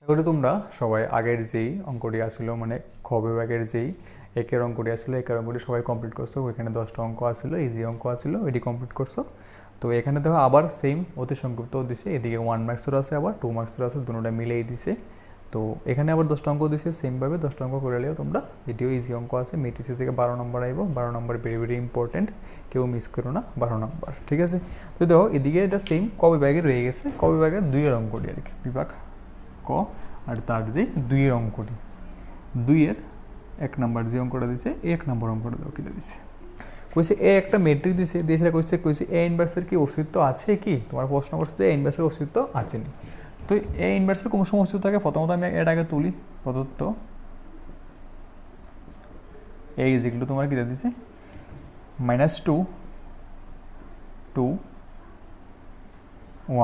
এগুলো তোমরা সবাই আগের যেই অঙ্কটি আসলো মানে খ বিভাগের যেই একের অঙ্কটি আসলো একের অঙ্কটি সবাই কমপ্লিট করছো। ওইখানে 10টা অঙ্ক আসলো, ইজি অঙ্ক আসলো, এটি কমপ্লিট করছো। তো এখানে দেখো আবার সেম অতি সংক্ষিপ্ত দিছে, এদিকে 1 মার্কসের আছে আবার 2 মার্কসের আছে, দুটোটা মিলেই দিছে। তো এখানে আবার 10টা অঙ্ক দিছে, সেমভাবে 10টা অঙ্ক করে নিও তোমরা। এটিও ইজি অঙ্ক আছে, মেট্রিক্স থেকে 12 নম্বর আইব। 12 নম্বর ভেরি ভেরি ইম্পর্টেন্ট, কেউ মিস করো না 12 নম্বর, ঠিক আছে। তো দেখো এদিকে এটা সেম ক বিভাগে রয়ে গেছে, ক বিভাগের 2 এর অঙ্কটি আর কি, বিভাগ ক আর তার যে 2 এর অঙ্কটি, 2 এর 1 নম্বর যে অঙ্কটা দিছে, 1 নম্বর অঙ্কটা দেখো কিটা দিছে। কইছে এ একটা মেট্রিক দিছে, দিয়েছে কইছে এ ইনভার্সের কি অস্তিত্ব আছে কি, তোমার প্রশ্ন করছে যে এ ইনভার্সের অস্তিত্ব আছে নি। তো এ ইনভার্সের কোন সময় অস্তিত্ব থাকে, প্রথমত আমি এটাকে তুলি। প্রদত্ত এ ইজ ইকুয়াল টু তোমার কিটা দিছে -2 2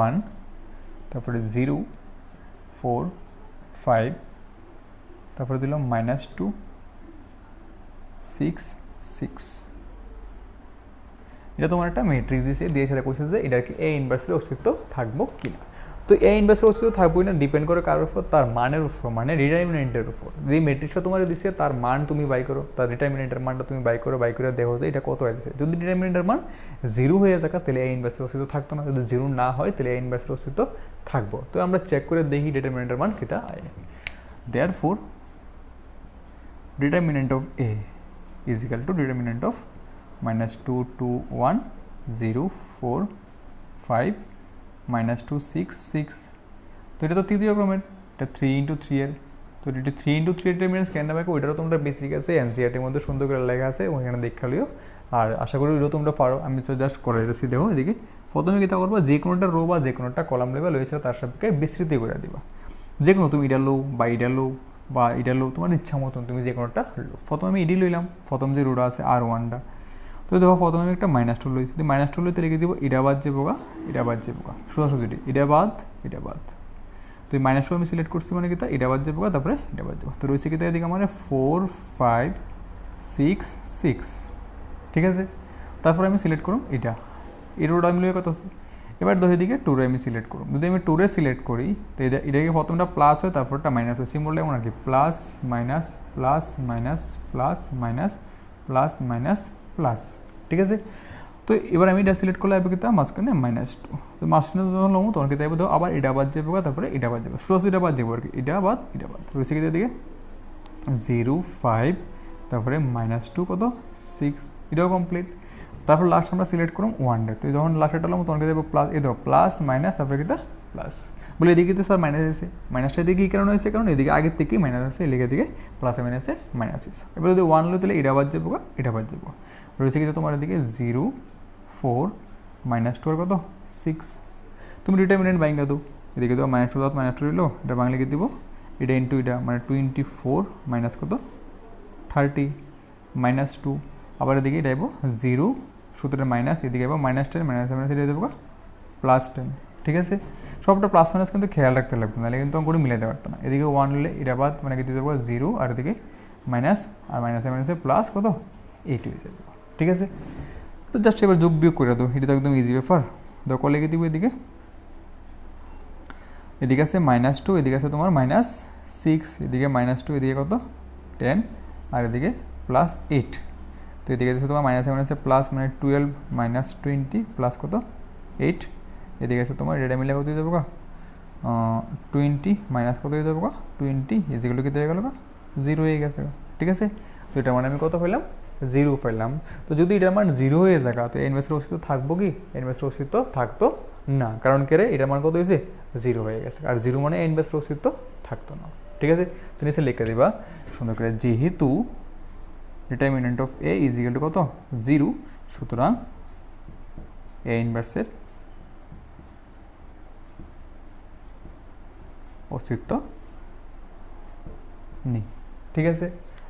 1 তারপরে 0 4 5 তারপরে দিলাম -2 6 6। এটা তোমার একটা ম্যাট্রিক্স দিয়ে সেটা কোশ্চেন যে এটা কি এ ইনভার্সের অস্তিত্ব থাকবো কিনা। তো এ ইনভার্সের অস্তিত্ব থাকবোই না, ডিপেন্ড করে কার উপর, তার মানের উপর, মানে ডিটারমিনেন্টের উপর। যে ম্যাট্রিক্সটা তোমার দিচ্ছে তার মান তুমি বাই করো, তার ডিটারমিনেন্টের মানটা তুমি বাই করে দেখো যে এটা কত হয়েছে। যদি ডিটারমিনেন্টের মান 0 হয়ে যায় তাহলে এ ইনভার্সের অস্তিত্ব থাকতো না, যদি 0 না হয় তাহলে এ ইনভার্সের অস্তিত্ব থাকবো। তো আমরা চেক করে দেখি ডিটারমিনেন্টের মান কিটা আয়। Therefore determinant of A is equal two determinant of -2 2 1 0 4 5 -2 6 6। তো এটা তো তৃতীয় ক্রমের, এটা 3 × 3 এর। তো এটা 3 × 3 ডিটারমিনেন্টস কেন পাবো, ওইটারও তোমরা বেসিক আছে, এনসিইআরটির মধ্যে সুন্দর করে লেখা আছে, ওইখানে দেখা লিও। আর আশা করি ওইটাও তোমরা পারো, আমি তো জাস্ট করে দিচ্ছি। দেখো এদিকে প্রথমে কী করবো, যে কোনোটা রো বা যে কোনোটা কলাম লেভেল হয়েছে তার সাপেক্ষে বিস্তৃতি করে দিবা। যে কোনো তুমি এটা লো বা এটা লো বা এটা লো, তোমার ইচ্ছা মতন তুমি যে কোনোটা লো। প্রথমে আমি ইডি লইলাম, প্রথম যে রোটা আছে R1টা। তো দেখো প্রথমে আমি একটা -2 লইছি, যদি -2 লইতে লিখে দিব এটা বাদ যে বোকা, এটা বাদ যে বোকা, সোজাসুজি এটা বাদ এটা বাদ। তো এই -2 আমি সিলেক্ট করছি মানে কি তা এটা বাদ যে বোকা, তারপরে এটা বাদ যাবো। তো রয়েছে কি এদিকে মানে 4 5 6 6, ঠিক আছে। তারপরে আমি সিলেক্ট করুন এটা, এই রোড আমি লই কত আছে। এবার ধরে দিকে 2 আমি সিলেক্ট করুন, যদি আমি 2 সিলেক্ট করি তো এটাকে প্রথমটা প্লাস হয় তারপরটা মাইনাস হয়, সিম্বলটা এমন আর কি, plus minus plus minus plus minus plus minus plus, ঠিক আছে। তো এবার আমি এটা সিলেক্ট করলে কিন্তু মাঝখানে -2, তো মাঝখানে যখন লমো তখন কিন্তু দেখো আবার এটা বাদ যাবে, তারপরে এটা বাদ যাবে, সোজা এটা বাদ যাবো আর কি, এটা বাদ রয়েছে কি দিকে 0 5 তারপরে -2 কত 6, এটাও কমপ্লিট। তারপর লাস্ট আমরা সিলেক্ট করুন 1, তো যখন লাস্টটা লমো তখন দেবো প্লাস, এই দেখো প্লাস মাইনাস তারপরে কিন্তু প্লাস। বলে এদিকে তো স্যার মাইনাস আছে, মাইনাসটা এদিকে কী কারণে হয়েছে, কারণ এদিকে আগের থেকেই মাইনাস আছে, এদিকে দিকে প্লাসে মাইনাসে মাইনাস আছে। এবার যদি 1 লো তাহলে এটা বাদ যাবো, এটা বাদ যাবো, রয়েছে কিন্তু তোমার এদিকে 0 4 -2 আর কত 6। তুমি ডিটারমিনেন্ট বাইঙ্গা দো, এদিকে তো -2 -2 রইলো, এটা বাংলা লিখে দিব এটা ইন্টু এটা, মানে 24 মাইনাস কত 30 -2। আবার এদিকে এটা আইব 0 সূত্রের মাইনাস, এদিকে আইব -10 মাইনাস এটা দেবো +10, ঠিক আছে। সবটা প্লাস মাইনাস কিন্তু খেয়াল রাখতে লাগবে, নাহলে কিন্তু অঙ্কটি মিলাইতে পারতো না। এদিকে 1 হলে এটা বাদ, মানে কি দেবো 0, আর এদিকে মাইনাস, আর মাইনাসে প্লাস কত 8 হয়ে যাবে, ঠিক আছে। তো জাস্ট এবার যোগ বিয়োগ করে দাও, এটা তো একদম ইজি ব্যাপার। দেখো লিখে দিব এদিকে, এদিকে আছে -2, এদিকে আছে তোমার -6, এদিকে -2, এদিকে কত 10, আর এদিকে +8। তো এদিকে আছে তোমার মাইনাসে প্লাস, মানে 12 -20 প্লাস কত 8, এদিকে আছে তোমার এটা মিলে কত দিয়ে দেবো 20 মাইনাস কত দিয়ে দেবো 20, এদিকে কি দিয়ে গেল 0 হয়ে গেছে, ঠিক আছে। তো এটা মানে আমি কত পেলাম 0 পেলাম। তো যদি এটার মান 0 হয়ে যায় তো ইনভার্সের অস্তিত্ব থাকবো কি, ইনভার্সের অস্তিত্ব থাকতো না, কারণ কে রে এটার মান কত হয়েছে 0 হয়ে গেছে, আর 0 মানে ইনভার্সের অস্তিত্ব থাকতো না, ঠিক আছে। তো নিচে লিখে দিবা সুন্দর করে, যেহেতু determinant of A is equal to কত 0, সুতরাং এ ইনভার্সের অস্তিত্ব নেই, ঠিক আছে।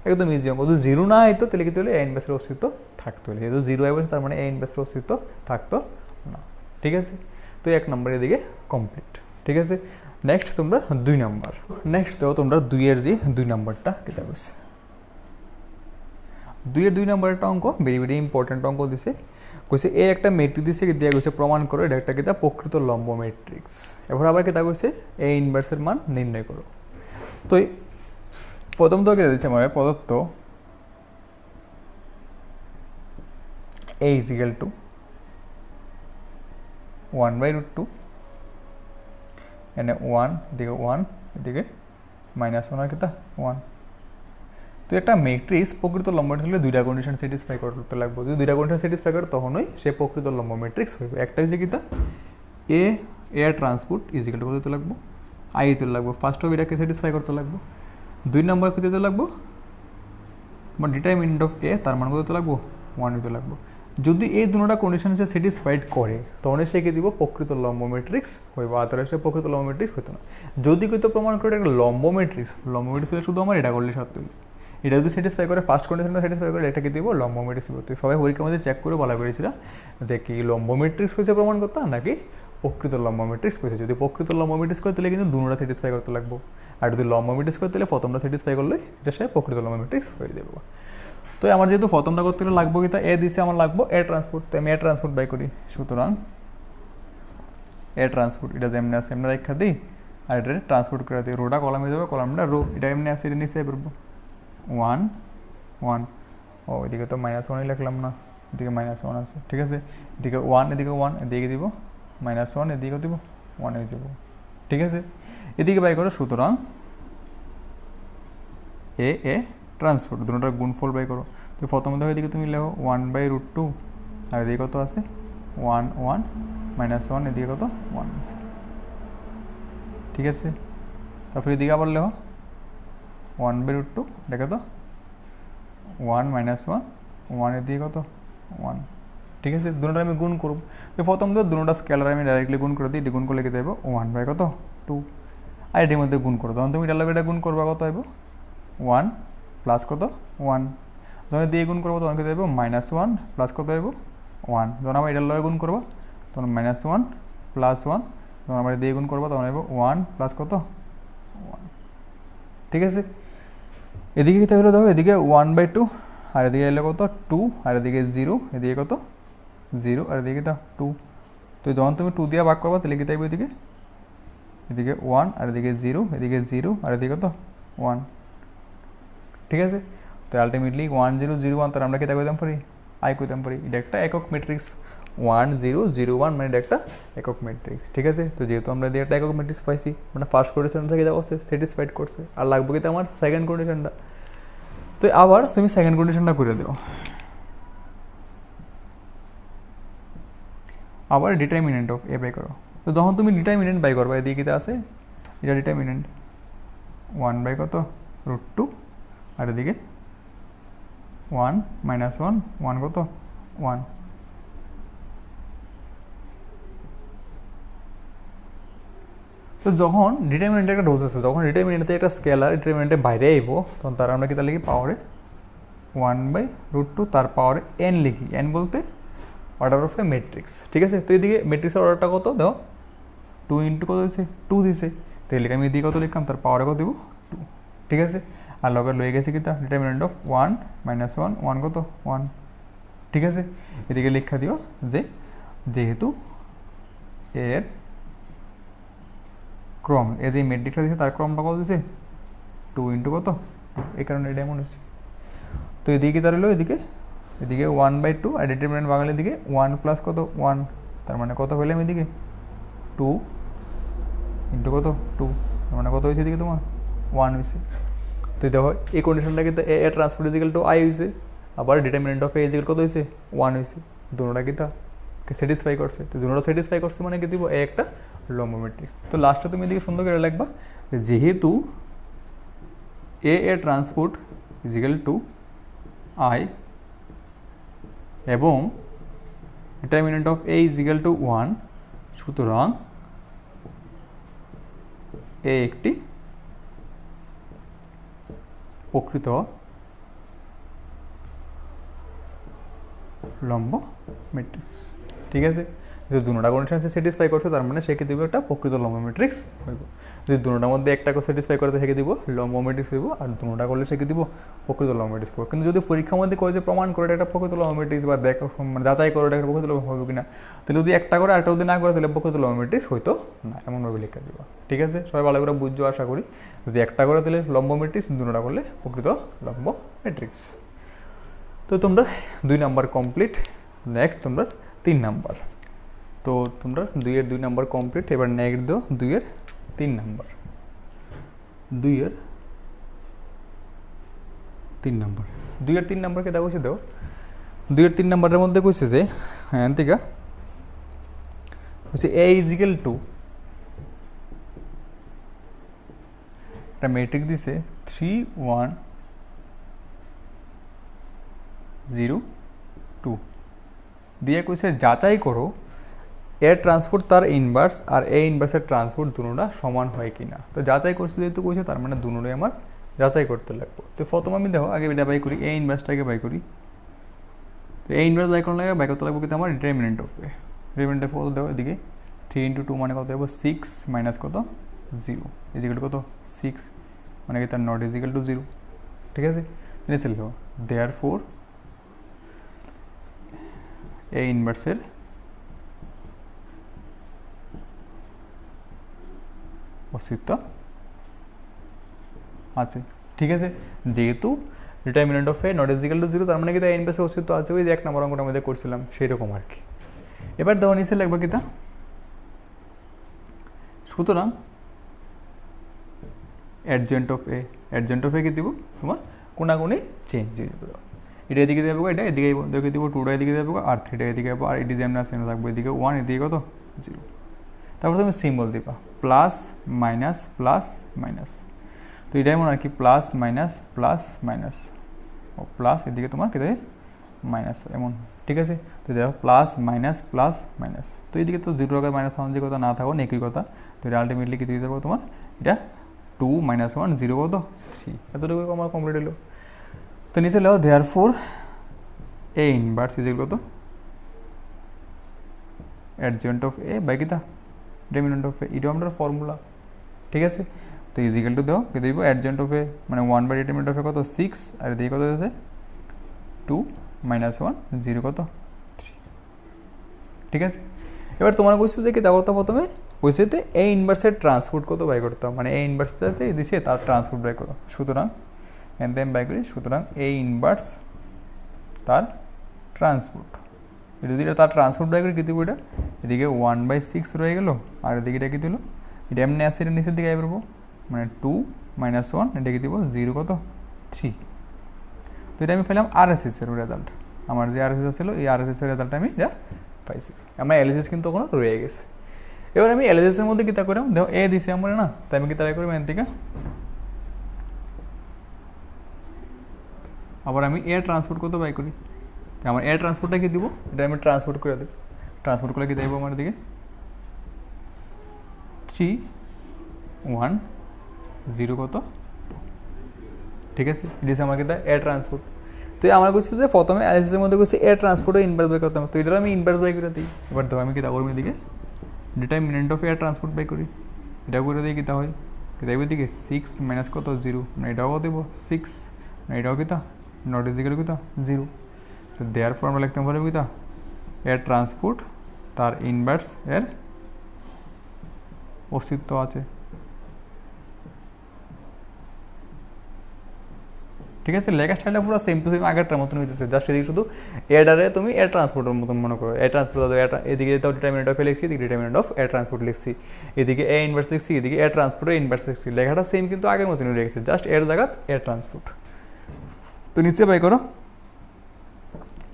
একদম ইজি অঙ্ক। যদি 0 না হইতো তাহলে কি তাহলে এ ইনভার্সের অস্তিত্ব থাকতো, যেহেতু 0 আইবো তার মানে এ ইনভার্সের অস্তিত্ব থাকতো না, ঠিক আছে। তো 1 নম্বরের দিকে কমপ্লিট, ঠিক আছে। নেক্সট তোমরা 2 নম্বর, নেক্সট দেখো তোমরা 2 এর যে 2 নম্বরটা কেটে বসে, 2 এর 2 নম্বরের একটা অঙ্ক, ভেরি ভেরি ইম্পর্টেন্ট অঙ্ক দিছে। কইছে এ একটা ম্যাট্রিক্স দিছে, দেওয়া গেছে প্রমাণ করো এটা একটা কিতা প্রকৃত লম্ব ম্যাট্রিক্স। এবার আবার কিতা কইছে এ ইনভার্সের মান নির্ণয় করো। তো প্রথম তো দিচ্ছে আমার প্রদত্ত a is equal to 1/√2 এনে 1 এদিকে 1 এদিকে -1 আর কিতা 1। তো একটা ম্যাট্রিক্স প্রকৃত লম্ব হলে দুইটা কন্ডিশন স্যাটিসফাই করতে লাগবে, যদি দুইটা কন্ডিশন স্যাটিসফাই করে তখনই সে প্রকৃত লম্ব ম্যাট্রিক্স হইবে। একটা হচ্ছে কিতা এ এর ট্রান্সপোর্ট ইজ ইকুয়াল টু কত দিতে লাগবো আই দিতে লাগবো, ফার্স্ট অফ এটাকে স্যাটিসফাই করতে লাগবো। দুই নম্বর কী দিতে লাগবো তোমার ডিটারমিনেন্ট অফ এ, তার মান কত দিতে লাগবো 1 দিতে লাগবো। যদি এই দুটোটা কন্ডিশন সে স্যাটিসফাইড করে তখন সে কি দিব প্রকৃত লম্ব ম্যাট্রিক্স হইব, আদারে সে প্রকৃত লম্ব ম্যাট্রিক্স হইতো না। যদি কিন্তু প্রমাণ করে একটা লম্ব ম্যাট্রিক্স হলে শুধু আমার এটা করলে সত্য, এটা যদি স্যাটিসফাই করে ফার্স্ট কন্ডিশনটা স্যাটিসফাই করে এটাকে দিব লম্ব ম্যাট্রিক্স। তুই সবাই পরীক্ষার মধ্যে চেক করে বলা করেছিল যে কি লম্ব ম্যাট্রিক্স হয়েছে প্রমাণ করতাম নাকি প্রকৃত লম্ব ম্যাট্রিক্স হয়েছে। যদি প্রকৃত লম্ব ম্যাট্রিক্স করে তাহলে কিন্তু দুটোটা স্যাটিসফাই করতে লাগবো, আর যদি লম্ব ম্যাট্রিক্স করতে তাহলে প্রথমটা স্যাটিসফাই করলে এটা সে প্রকৃত লম্ব ম্যাট্রিক্স হয়ে দেবো। তো আমার যেহেতু প্রথমটা করতে গেলে লাগবো কিতা এ দিছে আমার লাগবো এ ট্রান্সপোর্ট, তো আমি এ ট্রান্সপোর্ট বাই করি। সুতরাং এ ট্রান্সপোর্ট এটা যেমনি আছে এমনি রেখা দিই, আর এটা ট্রান্সপোর্ট করে দিই, রোটা কলামে যাবে, কলামটা রো, এটা এমনি আছে এটা নিচে করবো 1 1। ও এদিকে তো -1ই লিখলাম না, এদিকে -1 আছে, ঠিক আছে। এদিকে 1 এদিকে 1 এদিকে দিব, -1 এদিকে দিব 1 এ দিব, ঠিক আছে। এদিকে বাই করো, সুতরাং এ ট্রান্সপোর্ট দুটোটার গুণফল বাই করো। তো প্রথমে দেখো এদিকে তুমি লেখো 1/√2 আর এদিকে কত আছে 1 1 -1 এদিকে কত 1 আছে, ঠিক আছে। তারপরে এদিকে আবার লেখো 1/√2 দেখো তো 1 -1 1 এদিকে কত 1, ঠিক আছে। দুটোটা আমি গুণ করব। তো প্রথম তো দুটোটা স্কেলার আমি ডাইরেক্টলি গুণ করে দিই, এটি গুণ করলে কি দেবো 1 কত 2, আর এটির মধ্যে গুণ করো, তখন তুমি এটার লগে এটা গুণ করবা কত হইব 1 প্লাস কত 1, যখন দিয়ে গুণ করবো তখন কী দেবো -1 প্লাস কত দেবো 1, যখন আমরা এটার লগে গুণ করবো তখন -1 প্লাস 1, যখন আমরা দিয়ে গুণ করবো তখন দেবো 1 প্লাস কত 1, ঠিক আছে। এদিকে কী হলো দেখো এদিকে 1/2 আর এদিকে এলো কত 2, আর এদিকে 0 এদিকে কত 0 আর এদিকে তা 2। তো যখন তুমি 2 দিয়ে ভাগ করবা তাহলে কী থাকবে এদিকে 1 আর এদিকে 0 এদিকে 0 আর এদিকে কত 1, ঠিক আছে। তো আলটিমেটলি 1 0 0 1 তার আমরা কী কইতাম পারি আই কইতাম পারি, এটা একটা একক ম্যাট্রিক্স 1 0 0 1 মানে এটা একটা একক ম্যাট্রিক্স, ঠিক আছে। তো যেহেতু আমরা দিয়ে একটা একক ম্যাট্রিক্স পাইছি মানে ফার্স্ট কন্ডিশন থেকে যা করছে স্যাটিসফাইড করছে, আর লাগবে কিন্তু আমার সেকেন্ড কন্ডিশনটা। তো আবার তুমি সেকেন্ড কন্ডিশনটা করে দাও, আবার ডিটারমিনেন্ট অফ এ বাই করো। তো যখন তুমি ডিটারমিনেন্ট বাই করবা এদিকে কীটা আছে এটা ডিটারমিনেন্ট 1 কত √2 আর এদিকে 1 -1 1 কত 1। তো যখন ডিটারমিনেন্টে একটা রোধ আছে, যখন ডিটারমিনেন্টে একটা স্কেলার ডিটারমিনেন্টে বাইরে আইব তখন তার আমরা কি তা লিখি পাওয়ারে 1/√2 তার পাওয়ারে n লিখি, n বলতে অর্ডার অফ এ ম্যাট্রিক্স, ঠিক আছে। তো এদিকে ম্যাট্রিক্সের অর্ডারটা কত দাও 2 × কত দিচ্ছে 2 দিছে, তো এদিকে আমি এদিকে কত লিখলাম তার পাওয়ারে কত দেবো 2, ঠিক আছে। আর লগে লয়ে গেছে কি তা ডিটারমিনেন্ট অফ 1 -1 1 কত 1, ঠিক আছে। এদিকে লেখা দিও যে যেহেতু এর ক্রম এই যে ম্যাট্রিক্সটা দিয়েছে তার ক্রমটা কত দিছে 2 × কত 2, এই কারণে এটা এমন হচ্ছে। তো এদিকে তার হলো এদিকে 1/2 আর ডিটারমিনেন্ট বাঙালির দিকে 1 প্লাস কত 1, তার মানে কত হইলাম এদিকে 2 × কত 2, তার মানে কত হয়েছে এদিকে তোমার 1 হয়েছে। তো দেখো এই কন্ডিশনটা কিন্তু A transpose is equal to I হয়েছে, আবার determinant of A is equal কত হয়েছে 1 হয়েছে, দুটোটা কি তা স্যাটিসফাই করছে। তো দুটোটা স্যাটিসফাই করছে মানে কি দিব এ একটা লম্ব ম্যাট্রিক্স। তো লাস্টে তুমি এদিকে সুন্দর করে লিখবা যেহেতু A transpose is equal to I এবং determinant of A is equal to 1, সুতরাং এ একটি প্রকৃত লম্ব ম্যাট্রিক্স, ঠিক আছে। যদি দুটোটা কন্ডিশন স্যাটিসফাই করছে তার মানে সে কি দেবে একটা প্রকৃত লম্ব ম্যাট্রিক্স হইব। যদি দুটোটার মধ্যে একটা স্যাটিসফাই করতে সেকে দিব লম্ব ম্যাট্রিক্স হইব, আর দুটোটা করলে সেকে দিব প্রকৃত লম্ব ম্যাট্রিক্স হইব। কিন্তু যদি পরীক্ষার মধ্যে করে যে প্রমাণ করে এটা একটা প্রকৃত লম্ব ম্যাট্রিক্স বা দেখো মানে যাচাই করে এটা একটা প্রকৃত লম্ব হবে কিনা, তাহলে যদি একটা করে আরেকটা যদি না করে তাহলে প্রকৃত লম্ব ম্যাট্রিক্স হয়তো না, এমনভাবে লিখে দেবো। ঠিক আছে, সবাই ভালো করে বুঝছো আশা করি। যদি একটা করে তাহলে লম্ব ম্যাট্রিক্স, দুটোটা করলে প্রকৃত লম্ব ম্যাট্রিক্স। তো তোমরা 2 নাম্বার কমপ্লিট। নেক্সট তোমরা 3 নাম্বার। তো তোমরা 2 এর 2 নাম্বার কমপ্লিট। এবার নেক্সট দাও 2 এর 3 নাম্বার। 2 এর 3 নাম্বার, 2 এর 3 নাম্বারকে দাও কইছে দাও। 2 এর 3 নাম্বারের মধ্যে কইছে যে হ্যাঁ ঠিক আছে, কইছে a ইজিক্যাল টু একটা ম্যাট্রিক্স দিছে 3 1 0 2 দিয়ে কইছে যাচাই করো এর ট্রান্সপোর্ট তার ইনভার্স আর এ ইনভার্সের ট্রান্সপোর্ট দুটোটা সমান হয় কিনা। তো যাচাই করছে যেহেতু কইছে তার মানে দুটোটাই আমার যাচাই করতে লাগবে। তো প্রথমে আমি দেখো আগে এটা বাই করি, এ ইনভার্সটাকে বাই করি। তো এ ইনভার্স বাই করলে বাই করতে লাগবে কিন্তু আমার determinant of A. Determinant of কত দেবো এদিকে 3 × 2 মানে কত দেবো 6 মাইনাস কত 0 ইজিক্যাল টু কত 6 মানে কি তার নট ইজিক্যাল টু 0। ঠিক আছে, জিনিস লিখো দেয়ারফর এ ইনভার্সের অস্তিত্ব আছে। ঠিক আছে, যেহেতু determinant of A not is equal to 0 তার মানে কি তার ইনভার্সের অস্তিত্ব আছে, ওই যে 1 নম্বর অঙ্কটা মধ্যে করছিলাম সেই রকম আর কি। এবার দেওয়া নিচে লাগবে কি তা, সুতরাং অ্যাডজেন্ট অফ এ, অ্যাডজেন্ট অফ এ কি দিব তোমার কোনাগুনি চেঞ্জ হয়ে যাবে। এটা এদিকে দেবো, এটা এদিকে দেখে দিব, 2টা এদিকে দেবো আর 3টা এদিকে দেবো, আর এটি যেমন আছে থাকবো এদিকে 1 এদিকে কত 0। তারপর তুমি সিম্বল দিবা প্লাস মাইনাস প্লাস মাইনাস। তো এটাই মনে আর কি প্লাস মাইনাস প্লাস মাইনাস ও প্লাস এদিকে তোমার কেটে মাইনাস এমন। ঠিক আছে, তো দেখো প্লাস মাইনাস প্লাস মাইনাস। তো এইদিকে তো 0 টাকার মাইনাস থাকুন যে কথা না থাকুন একই কথা। তো এটা আলটিমেটলি কি দিয়ে দেবো তোমার এটা 2 - 1 0 কত 3। এতটুকু আমার কমপ্লিট হলো। তো নিচে লেও দেয়ারফর এ ইনভার্স ইজ কত অ্যাডজেন্ট অফ এ বাই কিতা ডিটারমিনেন্ট অফ এ, এটা আমাদের ফর্মুলা। ঠিক আছে, তো ইজিক্যাল টু দাও কে দিব অ্যাডজেন্ট অফ এ মানে 1 বাই ডিটারমিনেন্ট অফ এ কত 6 আর এদিকে কত আছে 2 - 1 0 কত 3। ঠিক আছে, এবার তোমার কইছে যে কি দেখো তো প্রথমে কইছে যে এ ইনভার্সের ট্রান্সপোর্ট কত বাই করতে হবে, মানে এ ইনভার্সটাতে দিছে তার ট্রান্সপোর্ট বাই করো। সুতরাং এন দেন বাই করি, সুতরাং এ ইনভার্স তার ট্রান্সপোর্ট, এটা যদি তার ট্রান্সপোর্ট বাই করি কী দিব এটা এদিকে 1/6 রয়ে গেল আর এদিকে এটা কী দিল এটা এমনি আসছে এটা নিচের দিকে আই পারবো মানে 2 - 1 এটাকে দিব 0 কত 3। তো এটা আমি পেলাম আরএসএসের রেজাল্ট, আমার যে আরএসএস ছিল এই আরএসএসের রেজাল্ট আমি এটা পাইছি। আমার এলএসএস কিন্তু কোনো রয়ে গেছে। এবার আমি এলএসএসের মধ্যে কী তা করলাম দেখো এ দিছে আমার না, তাই আমি কি তাই করবো এন থেকে আবার আমি এয়ার ট্রান্সপোর্ট কত বাই করি। আমার এয়ার ট্রান্সপোর্টটা কি দিব এটা আমি ট্রান্সপোর্ট করে দেব, ট্রান্সপোর্ট করলে কি দেবো আমার দিকে 3 1 0 কত 2। ঠিক আছে, এটা হচ্ছে আমার কি এয়ার ট্রান্সপোর্ট। তো আমার কাছে যে প্রথমে অ্যানালিসিসের মধ্যে করছে এয়ার ট্রান্সপোর্টও ইনভার্স বাই করতাম, তো এটা আমি ইনভার্স বাই করে দিই। এবার দেখো আমি কি তা করবো এদিকে determinant of A transpose by করি, এটা করে দিই কিতা হয় কিতা দিকে 6 - কত 0 মানে এটাও দেব 6 মানে এটাও কিতা নট ইজিক্যাল কিতা 0। তো দেয়ার ফর আমরা লিখতে পারবো কিতা এয়ার ট্রান্সপোর্ট তার ইনভার্স এর অস্তিত্ব আছে। ঠিক আছে, লেখা স্টাইলটা পুরো সেম টু সেম আগেরটার মতন হইতেছে, জাস্ট এদিকে শুধু এয়ারে তুমি এয়ার ট্রান্সপোর্টের মতন মনে করো, এয়ার ট্রান্সপোর্ট এদিকে তো ডিটারমিনেন্ট অফ এ লিখছি, এদিকে ডিটারমিনেন্ট অফ এয়ার ট্রান্সপোর্ট লিখছি, এদিকে এ ইনভার্স লিখছি, এদিকে এয়ার ট্রান্সপোর্টের ইনভার্স লিখছি। লেখাটা সেম কিন্তু আগের মতনই রয়ে গেছে, জাস্ট এর জায়গাত এয়ার ট্রান্সপোর্ট। তো নিচে বাই করো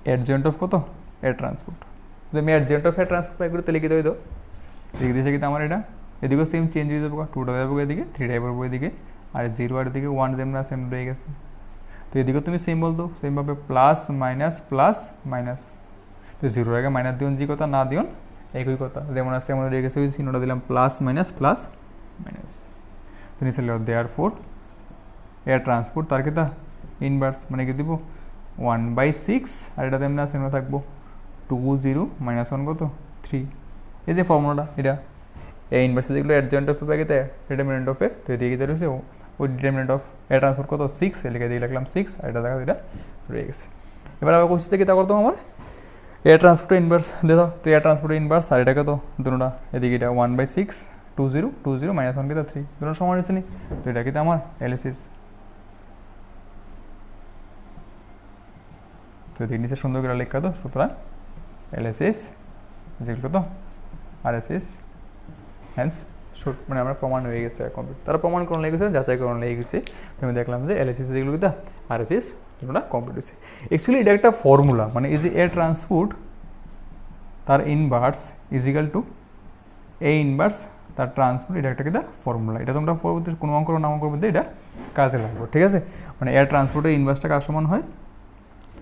অ্যাডজেন্ট অফ কত এয়ার ট্রান্সপোর্ট। যদি আমি অ্যাডজেন্ট অফ এয়ার ট্রান্সপোর্ট বাই করি তাহলে কি দেবো এদিকে দিয়েছে কিন্তু আমার এটা এদিকেও সেম চেঞ্জ হয়ে যাবো, 2টা যাবো এদিকে 3টা যাবো এদিকে আর 0 আর এদিকে 1 যেমন সেম রয়ে গেছে। তো এদিকেও তুমি সেম বলতো সেমভাবে প্লাস মাইনাস প্লাস মাইনাস, তো 0 আগে মাইনাস দিন যে কথা না দিন একই কথা যেমন আছে এমন রয়ে গেছে, ওই চিহ্নটা দিলাম প্লাস মাইনাস প্লাস মাইনাস। তো নিচে দেয়ার ফোর এয়ার ট্রান্সপোর্ট তার কি তা ইনভার্স মানে কি দিব 1/6 আর এটা তেমনি আছে থাকবো 2 0 - 1 কত 3। এই যে ফর্মুলাটা এটা এ ইনভার্স যেগুলো অ্যাডজয়েন্ট অফ এ পাই গেতে ডিটারমিনেন্ট অফ এ তো এদিকে গেতে রয়েছে ওই ডিটারমিনেন্ট অফ এ ট্রান্সপোর্ট কত 6 এদিকে দিয়ে লিখলাম 6 আর এটা দেখা এটা রয়ে গেছে। এবার আবার কোশ্চেন থেকে তা করতাম আমার এ ট্রান্সপোর্টের ইনভার্স দিয়ে দাও তো এ ট্রান্সপোর্টের ইনভার্স আর এটা কত দুটোটা এদিকে এটা 1/6 20 20 মাইনাস 1 কেতা 3 দুটো সমান হচ্ছে নি তো এটা কিন্তু আমার এলএসএস তো এদিকে নিচে সুন্দর করে লেখা তো সুতরাং এলএসএস যেগুলো তো আরএসএস হ্যান্স মানে আমরা প্রমাণ হয়ে গেছে কমপ্লিট তারা প্রমাণ করণ লেগেছে যাচাই করণ লেগে গেছে তো আমি দেখলাম যে এলএসএস যেগুলো কিন্তু আরএসএস এগুলো কমপ্লিট হয়েছে। অ্যাকচুয়ালি এটা একটা ফর্মুলা মানে ইজ এ ট্রান্সপোর্ট তার inverse is equal two A inverse তার ট্রান্সপোর্ট এটা একটা কিন্তু ফর্মুলা এটা তোমরা পরবর্তী কোনো অঙ্ক নাম করবে এটা কাজে লাগবে ঠিক আছে মানে এয়ার ট্রান্সপোর্টের ইনভার্সটা কার সমান হয়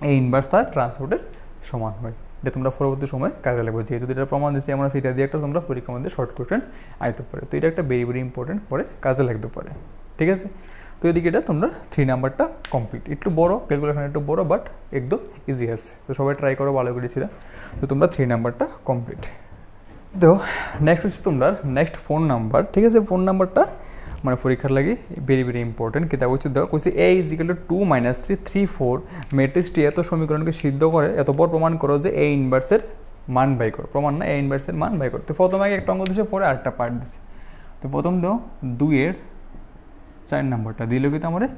এ ইনভার্স তার ট্রান্সপোর্টের সমান হয় এটা তোমরা পরবর্তী সময় কাজে লাগবে যেহেতু এটা প্রমাণ দিচ্ছি আমরা সেটা দিয়ে একটা তোমরা পরীক্ষার মধ্যে শর্ট কোয়েশ্চেন আইতে পারে তো এটা একটা ভেরি ইম্পর্টেন্ট পরে কাজে লাগতে পারে ঠিক আছে। তো এদিকে এটা তোমরা 3 নাম্বারটা কমপ্লিট একটু বড় ক্যালকুলেশন একটু বড় বাট একদম ইজি আছে তো সবাই ট্রাই করো ভালো করে ছিল তো তোমরা 3 নাম্বারটা কমপ্লিট। তো নেক্সট হচ্ছে তোমরা নেক্সট ফোন নাম্বার ঠিক আছে ফোন নাম্বারটা মানে পরীক্ষার লাগে ভেরি ইম্পর্টেন্ট কিতাব হচ্ছে দেখো কইছে a = 2 - 3 3 4 ম্যাট্রিক্সটি এত সমীকরণকে সিদ্ধ করে এত বড় প্রমাণ করো যে a ইনভার্সের মান বাই করো প্রমাণ না a ইনভার্সের মান বাই করো তো প্রথমে আগে একটা অঙ্ক দিয়েছে পরে আরেকটা পার্ট দিয়েছে তো প্রথম দাও 2 এর 4 নাম্বারটা দিল কিন্তু আমাদের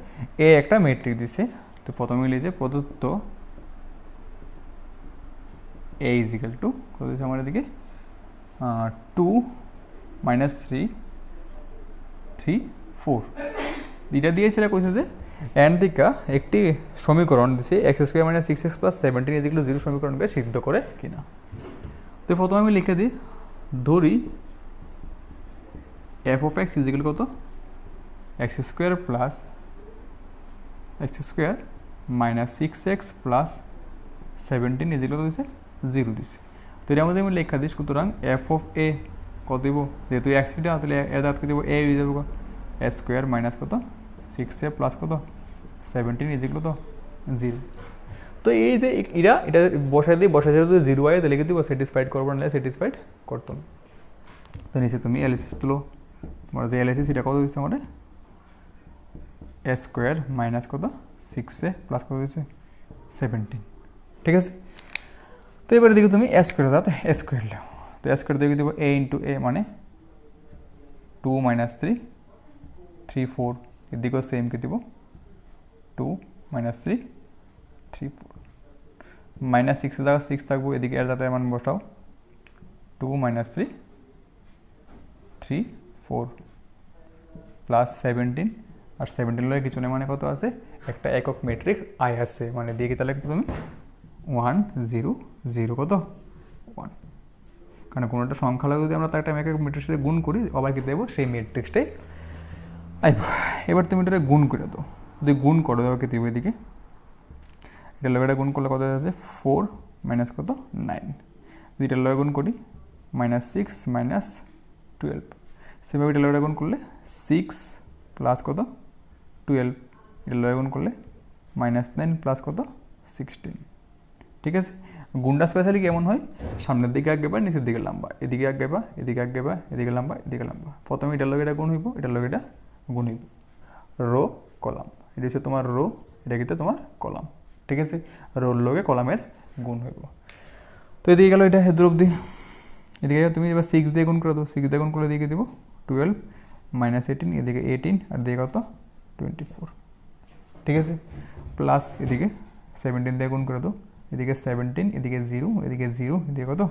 a একটা ম্যাট্রিক্স দিছে তো প্রথমে লিখে প্রদত্ত a = কত দিছে আমাদের দিকে 2 - 3 3 4 দুইটা দিয়েছিল কইছে যে এন থেকে একটি সমীকরণ দিছে x² - 6x + 17 0 সমীকরণকে সিদ্ধ করে কিনা তো প্রথমে আমি লিখে দিই ধরি f of x = কত x² + x² - 6x + 17 কত দিছে 0 দিছে তো এর মধ্যে আমি লেখা দিই সুতরাং f of a কত দিব যেহেতু x এটা তাহলে এর দাঁত দিব a হয়ে যাবে a² - কত 6a + কত 17 কত 0 তো এই যে এটা বসাই যেহেতু 0 হয় তাহলে কিন্তু স্যাটিসফাইড করবো না স্যাটিসফাইড করতো না তো নিচে তুমি এলএসএস তুলো তোমার যে এলএসএস এটা কত দিচ্ছে আমাদের a² - কত 6a + কত দিচ্ছে 17 ঠিক আছে। তো এবারে দেখো তুমি a² দাও তো a² লেও তো a² দেখে দেবো a × a মানে 2 - 3 3 4 এদিকেও সেম কে দিব 2 - 3 3 4 -6 জায়গা 6 থাকবো এদিকে এর যাতে মান বসাও 2 - 3 3 4 প্লাস 17 আর 17 লয় কিছু না মানে কত আছে একটা একক ম্যাট্রিক্স আই আছে মানে দিয়ে কি তাহলে তুমি 1 0 0 কত 1 কারণ কোনো একটা সংখ্যা লাগে যদি আমরা তার একটা একক ম্যাট্রিক্সের সাথে গুণ করি আবার কি দেবো সেই ম্যাট্রিক্সটাই আইব এবার তুমি এটা গুণ করে দাও যদি গুণ করো দেবো কি দেবো এদিকে এটা লগে গুণ করলে কত আছে 4 - কত 9 দুইটা লগে গুণ করি -6 - 12 সেভাবে এটা লগে গুণ করলে 6 + কত 12 এটা লগে গুণ করলে -9 + কত 16 ঠিক আছে। গুণটা স্পেশালি কেমন হয় সামনের দিকে আগেবা নিচের দিকে লম্বা এদিকে আগেবা এদিকে আগেবা এদিকে লম্বা এদিকে লম্বা প্রথমে এটার লগে এটা গুণ হইব এটার লগে এটা গুণ হইব রো কলাম এটা হচ্ছে তোমার রো এটা কিন্তু তোমার কলাম ঠিক আছে রোর লগে কলামের গুণ হইব তো এদিকে গেল এটা হেদ্র অবধি এদিকে তুমি এবার 6 দিয়ে গুণ করে দাও 6 দিয়ে গুণ করে দিকে দিব 12 - 18 এদিকে 18 আর দিকে কত 24 ঠিক আছে প্লাস এদিকে 17 দিয়ে গুণ করে দাও এদিকে 17 এদিকে 0 এদিকে 0 এদিকে কত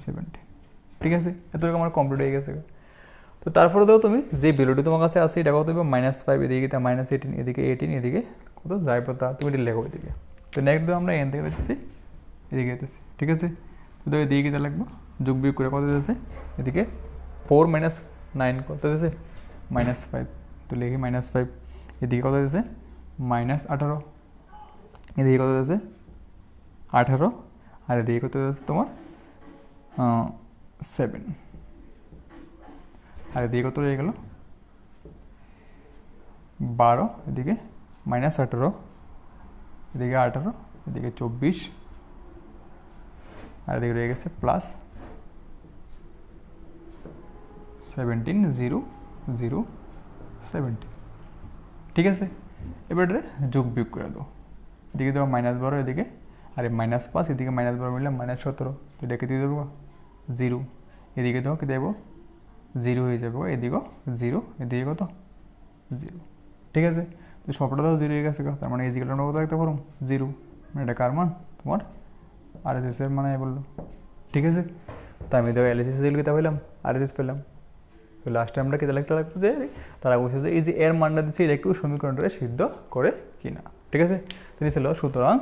17 ঠিক আছে এতটুকু আমার কমপ্লিট হয়ে গেছে। তো তারপরে দাও তুমি যে ভ্যালুটি তোমার কাছে আছে এটা কত হবে -5 এদিকে 18 এদিকে 18 এদিকে কত যাই পতা তুমি এটা লেখো এদিকে তো নেক্সট দাও আমরা এন থেকে যাচ্ছি এদিকে যেতেছি ঠিক আছে তো এদিকে কিটা লাগবে যোগ বিয়োগ করে কত যাচ্ছে এদিকে 4 - 9 কত যাচ্ছে -5 তো লিখি -5 এদিকে কত যাচ্ছে -18 এদিকে কত যাচ্ছে 18 আর এদিকে কত যাচ্ছে তোমার 7 আর এদিকে কত রয়ে গেল 12 এদিকে -18 এদিকে 18 এদিকে 24 আর এদিকে রয়ে গেছে 17 0 0 17 ঠিক আছে। এবার এটা যোগ বিয়োগ করে দাও, এদিকে দেবো -12 এদিকে, আর -5 এদিকে -12 মিললে -17, তো এটাকে দিয়ে দেবো 0, এদিকে দেবো কি দেবো 0 হয়ে যাবে, এদিকেও 0, এদিকে কত 0, ঠিক আছে। তো সবটা দাও 0 হয়ে গেছে, তার মানে ইজিক্যাল কত রাখতে পারো 0, মানে এটা কার মান তোমার RHS এর মানে বললো, ঠিক আছে। তো আমি দেবো LHS কিতা পেলাম RHS পেলাম। তো লাস্টে আমরা কিতা লিখতে লাগতো যে তারা বলছে যে এই যে এর মানটা দিচ্ছে এটা একটু সমীকরণটা সিদ্ধ করে কিনা, ঠিক আছে। তিনি ছিল সুতরাং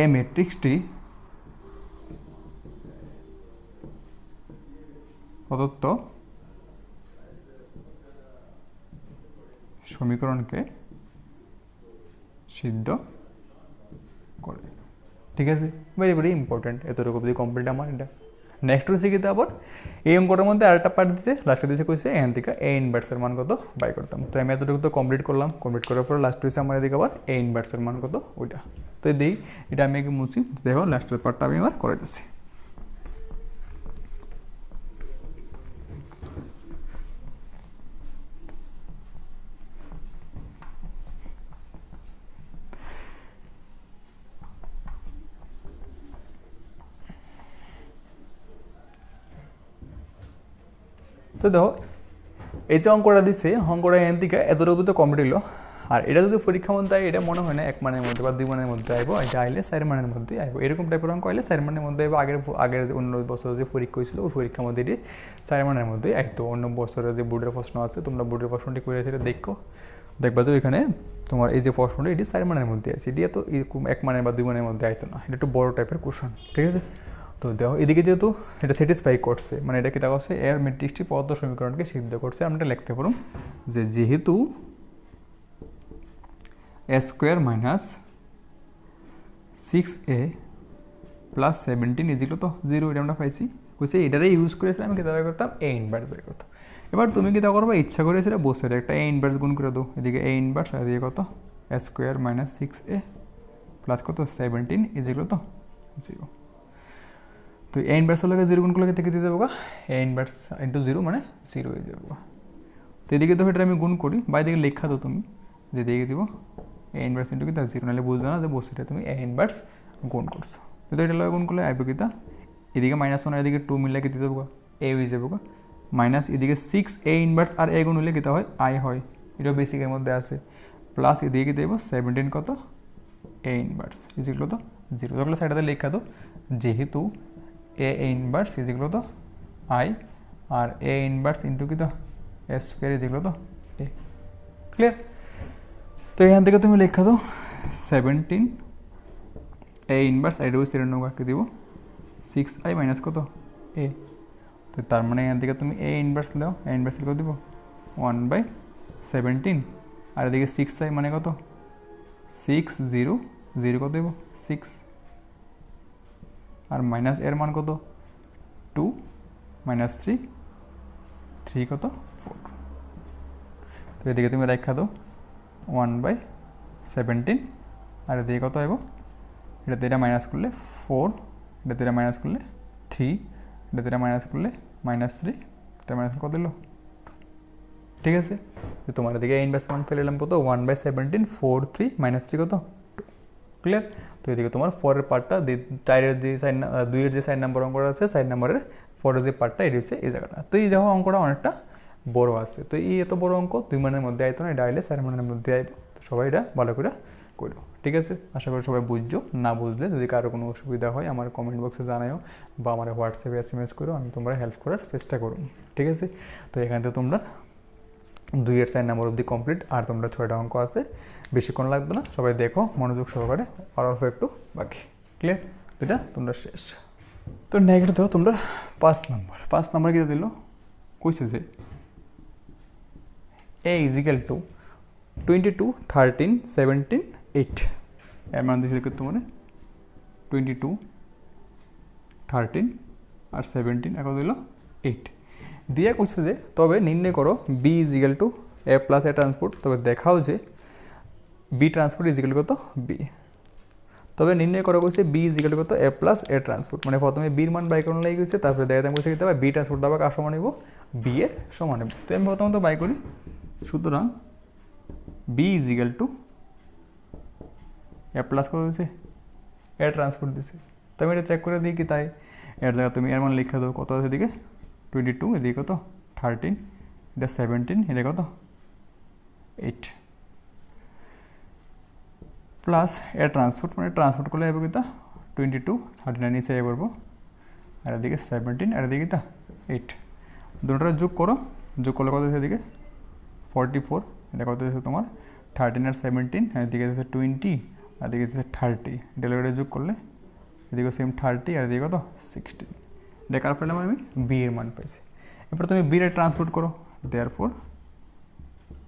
এ ম্যাট্রিক্সটি প্রদত্ত সমীকরণকে সিদ্ধ করে, ঠিক আছে। ভেরি ভেরি ইম্পর্টেন্ট, এতটুকু অবধি কমপ্লিট আমার এটা। নেক্সট হচ্ছে কি আবার এই অঙ্কটার মধ্যে আরেকটা পার্ট দিচ্ছে, লাস্টে দিচ্ছে কইছে এখান থেকে এ ইনভার্সের মান কত বাই করতাম। তো আমি এতটুকু তো কমপ্লিট করলাম, কমপ্লিট করার পর লাস্ট হচ্ছে আমার এদিকে আবার এ ইনভার্সের মান কত ওইটা। তো দিই এটা আমি আগে মুছি, দেখো লাস্টের পার্টটা আমি আবার করে দিচ্ছি। তো দেখো এই যে অঙ্কটা দিচ্ছে, অঙ্কটা এখান থেকে এতটুকু তো কমপ্লিট হলো। আর এটা যদি পরীক্ষা মধ্যে হয় এটা মনে হয় না 1 মানের মধ্যে বা 2 মানের মধ্যে আইব, এটা আইলে 4 মানের মধ্যে আইব। এরকম টাইপের অঙ্ক আইলে 4 মানের মধ্যে আইব। আগের অন্য বছর যে পরীক্ষা হয়েছিল ওই পরীক্ষার মধ্যে এটি 4 মানের মধ্যেই আইতো। অন্য বছরের যে বোর্ডের প্রশ্ন আছে, তোমরা বোর্ডের প্রশ্নটি করে সেটা দেখো, দেখবা যে এখানে তোমার এই যে প্রশ্নটা এটি 4 মানের মধ্যে আছে, এটি এত 1 মানের বা 2 মানের মধ্যে আইতো না, এটা একটু বড় টাইপের কোশ্চেন, ঠিক আছে। তো দেখো এদিকে যেহেতু এটা স্যাটিসফাই করছে, মানে এটা কি তা করছে এর ম্যাট্রিক্সটি প্রদত্ত সমীকরণকে সিদ্ধ করছে, আমরা লিখতে পারুম যে যেহেতু a² - 6a + 17 = 0, এটা আমরা পাইছি। কইছে এটারে ইউজ করেছিলাম আমি কিতা করতাম a ইনভার্স বের করতাম। এবার তুমি কিতা করবা ইচ্ছা করে সেটা বসে একটা a ইনভার্স গুণ করে দাও, এদিকে a ইনভার্স আর এদিকে কত a² - 6a প্লাস কত 17 = 0। তো a ইনভার্স হলে 0 গুণ করলে থেকে দিয়ে দেবো a ইনভার্স ইন্টু 0 মানে 0 হয়ে যাবে। তো এদিকে তো এটা আমি গুণ করি, বা এদিকে লেখা দাও তুমি যে দিকে দিব a ইনভার্স ইন্টু কিতা 0, নাহলে বুঝবে না যে বস্তুটা তুমি a ইনভার্স গুণ করছো। তো এটা লগে গুণ করলে আইব কিতা এদিকে -1 আর এদিকে 2 মিললে কি দিয়ে দেবো a হয়ে যাবো, মাইনাস এদিকে 6a ইনভার্স আর a গুণ হলে কিতা হয় i হয়, এটা বেসিকের মধ্যে আছে, প্লাস এদিকে কি দেবো 17 কত a ইনভার্স = 0। তাহলে সাইডটাতে লেখা দাও যেহেতু a ইনভার্স = i আর a ইনভার্স ইন্টু কি তো a² = a, ক্লিয়ার। তো এখান থেকে তুমি লেখা দাও 17 a ইনভার্স এটা হচ্ছে 93 দিব 6i মাইনাস কত a। তো তার মানে এখান থেকে তুমি a ইনভার্স দাও, a ইনভার্স কত দিব 1/17 আর এদিকে 6i মানে কত 6 0 0 কত দিব 6 আর মাইনাস এর মান কত 2 মাইনাস 3 3 কত 4। তো এদিকে তুমি রেখা দাও 1/17 আর এদিকে কত আইব এটা এটা মাইনাস করলে 4, এটা মাইনাস করলে 3, এটা মাইনাস করলে -3, এটা মাইনাস কত দিল, ঠিক আছে। তো তোমার এদিকে ইনভার্স মান পেলে এলাম কত 1/17 4 3 -3 কত 2, ক্লিয়ার। তো এদিকে তোমার 4 এর পার্টটা 4 এর যে 2 এর যে 4 নম্বর অঙ্কটা আছে 4 নম্বরের 4 এর যে পার্টটা এটি হচ্ছে এই জায়গাটা। তো এই দেখো অঙ্কটা অনেকটা বড় আছে, তো এই এত বড় অঙ্ক 2 মানের মধ্যে আইতো না, এটা আইলে 4 মানের মধ্যে আইব। তো সবাই এটা ভালো করে করো, ঠিক আছে। আশা করি সবাই বুঝছো, না বুঝলে যদি কারো কোনো অসুবিধা হয় আমার কমেন্ট বক্সে জানাও বা আমার হোয়াটসঅ্যাপে SMS করো, আমি তোমরা হেল্প করার চেষ্টা করো, ঠিক আছে। তো এখান থেকে তোমরা 2 এর 4 নম্বর অবধি কমপ্লিট, আর তোমরা 6টা অঙ্ক আছে, বেশিক্ষণ লাগবে না, সবাই দেখো মনোযোগ সহকারে, আর অল্প একটু বাকি, ক্লিয়ার। তো এটা তোমরা শেষ। তো নেক্সট দেখো তোমরা 5 নম্বর কী দিল কইছে যে a = 22 13 17 8, এর মান দিয়েছিল তোমার 22 13 আর 17 এখন দিল 8 দিয়ে কইছে যে তবে নির্ণয় করো b = a + a ট্রান্সপোর্ট, তবে দেখাও যে b ট্রান্সপোর্ট = কত b। তবে নির্ণয় করা হয়েছে বি ইজিক্যাল টু কত এ প্লাস এ ট্রান্সপোর্ট, মানে প্রথমে বির মান বাই করানো লাগে গেছে, তারপরে দেখাতে আমি বসে দিতে হবে বি ট্রান্সপোর্ট আবার কার সমান নেব, বি এর সমান নেব। তো আমি প্রথমত বাই করি, সুতরাং বি ইজিক্যাল টু এ প্লাস কত দিচ্ছে এ ট্রান্সপোর্ট দিচ্ছে। তো আমি এটা চেক করে দিই কি তাই, এর জায়গা তুমি এর মান লিখে দাও, কত আছে এদিকে 22, এদিকে কত 13, এটা 17, এটা কত 8 প্লাস এ ট্রান্সপোর্ট, মানে ট্রান্সপোর্ট করলে যাবো কিতা 22, 39 নিচে যাই পড়বো, আর এদিকে 17, আর এদিকে কিতা 8, দুটোটা যোগ করো, যোগ করলে কত আছে এদিকে 44, এটা কত আছে তোমার 13 আর 17, আর এদিকে আছে 20, আর এদিকে আছে 30, ডেলিভারি যোগ করলে এদিকে সেম 30, আর এদিকে কত 16, দেখার পরে আমি বি এর মান পাইছি। এরপর তুমি বি এর ট্রান্সপোর্ট করো, দেয়ারফর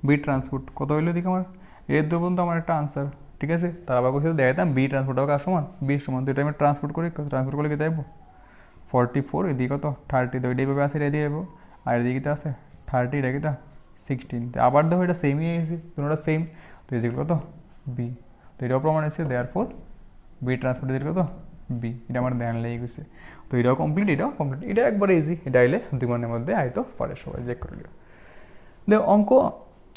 বি ট্রান্সপোর্ট কত হইলো এদিকে আমার এর দু পর্যন্ত আমার একটা আনসার, ঠিক আছে। তার আবার কোথাও দেখাতাম বি ট্রান্সপোর্ট হবে কার সমান, বি এর সমান। তো এটা আমি ট্রান্সপোর্ট করি, ট্রান্সপোর্ট করলে কি দেবো 44, এদিকে কত 30, তো এটাই পাবে আসে, এদিকে যাবো, আর এদিকে আছে 30, এটা কি 16, তো আবার দেখো এটা সেমই এসেছে, দুটোটা সেম, তো এদিকে কত বি, তো এটাও প্রমাণ এসেছে, দেয়ারফর বি ট্রান্সপোর্ট এদিকে কত বি, এটা আমার ধ্যান লেগে গেছে। তো এটাও কমপ্লিট, এটাও কমপ্লিট, এটা একবার ইজি, এটা আইলে 2 মানের মধ্যে আইতো পারে, সবাই চেক করে লিও। দেখো অঙ্ক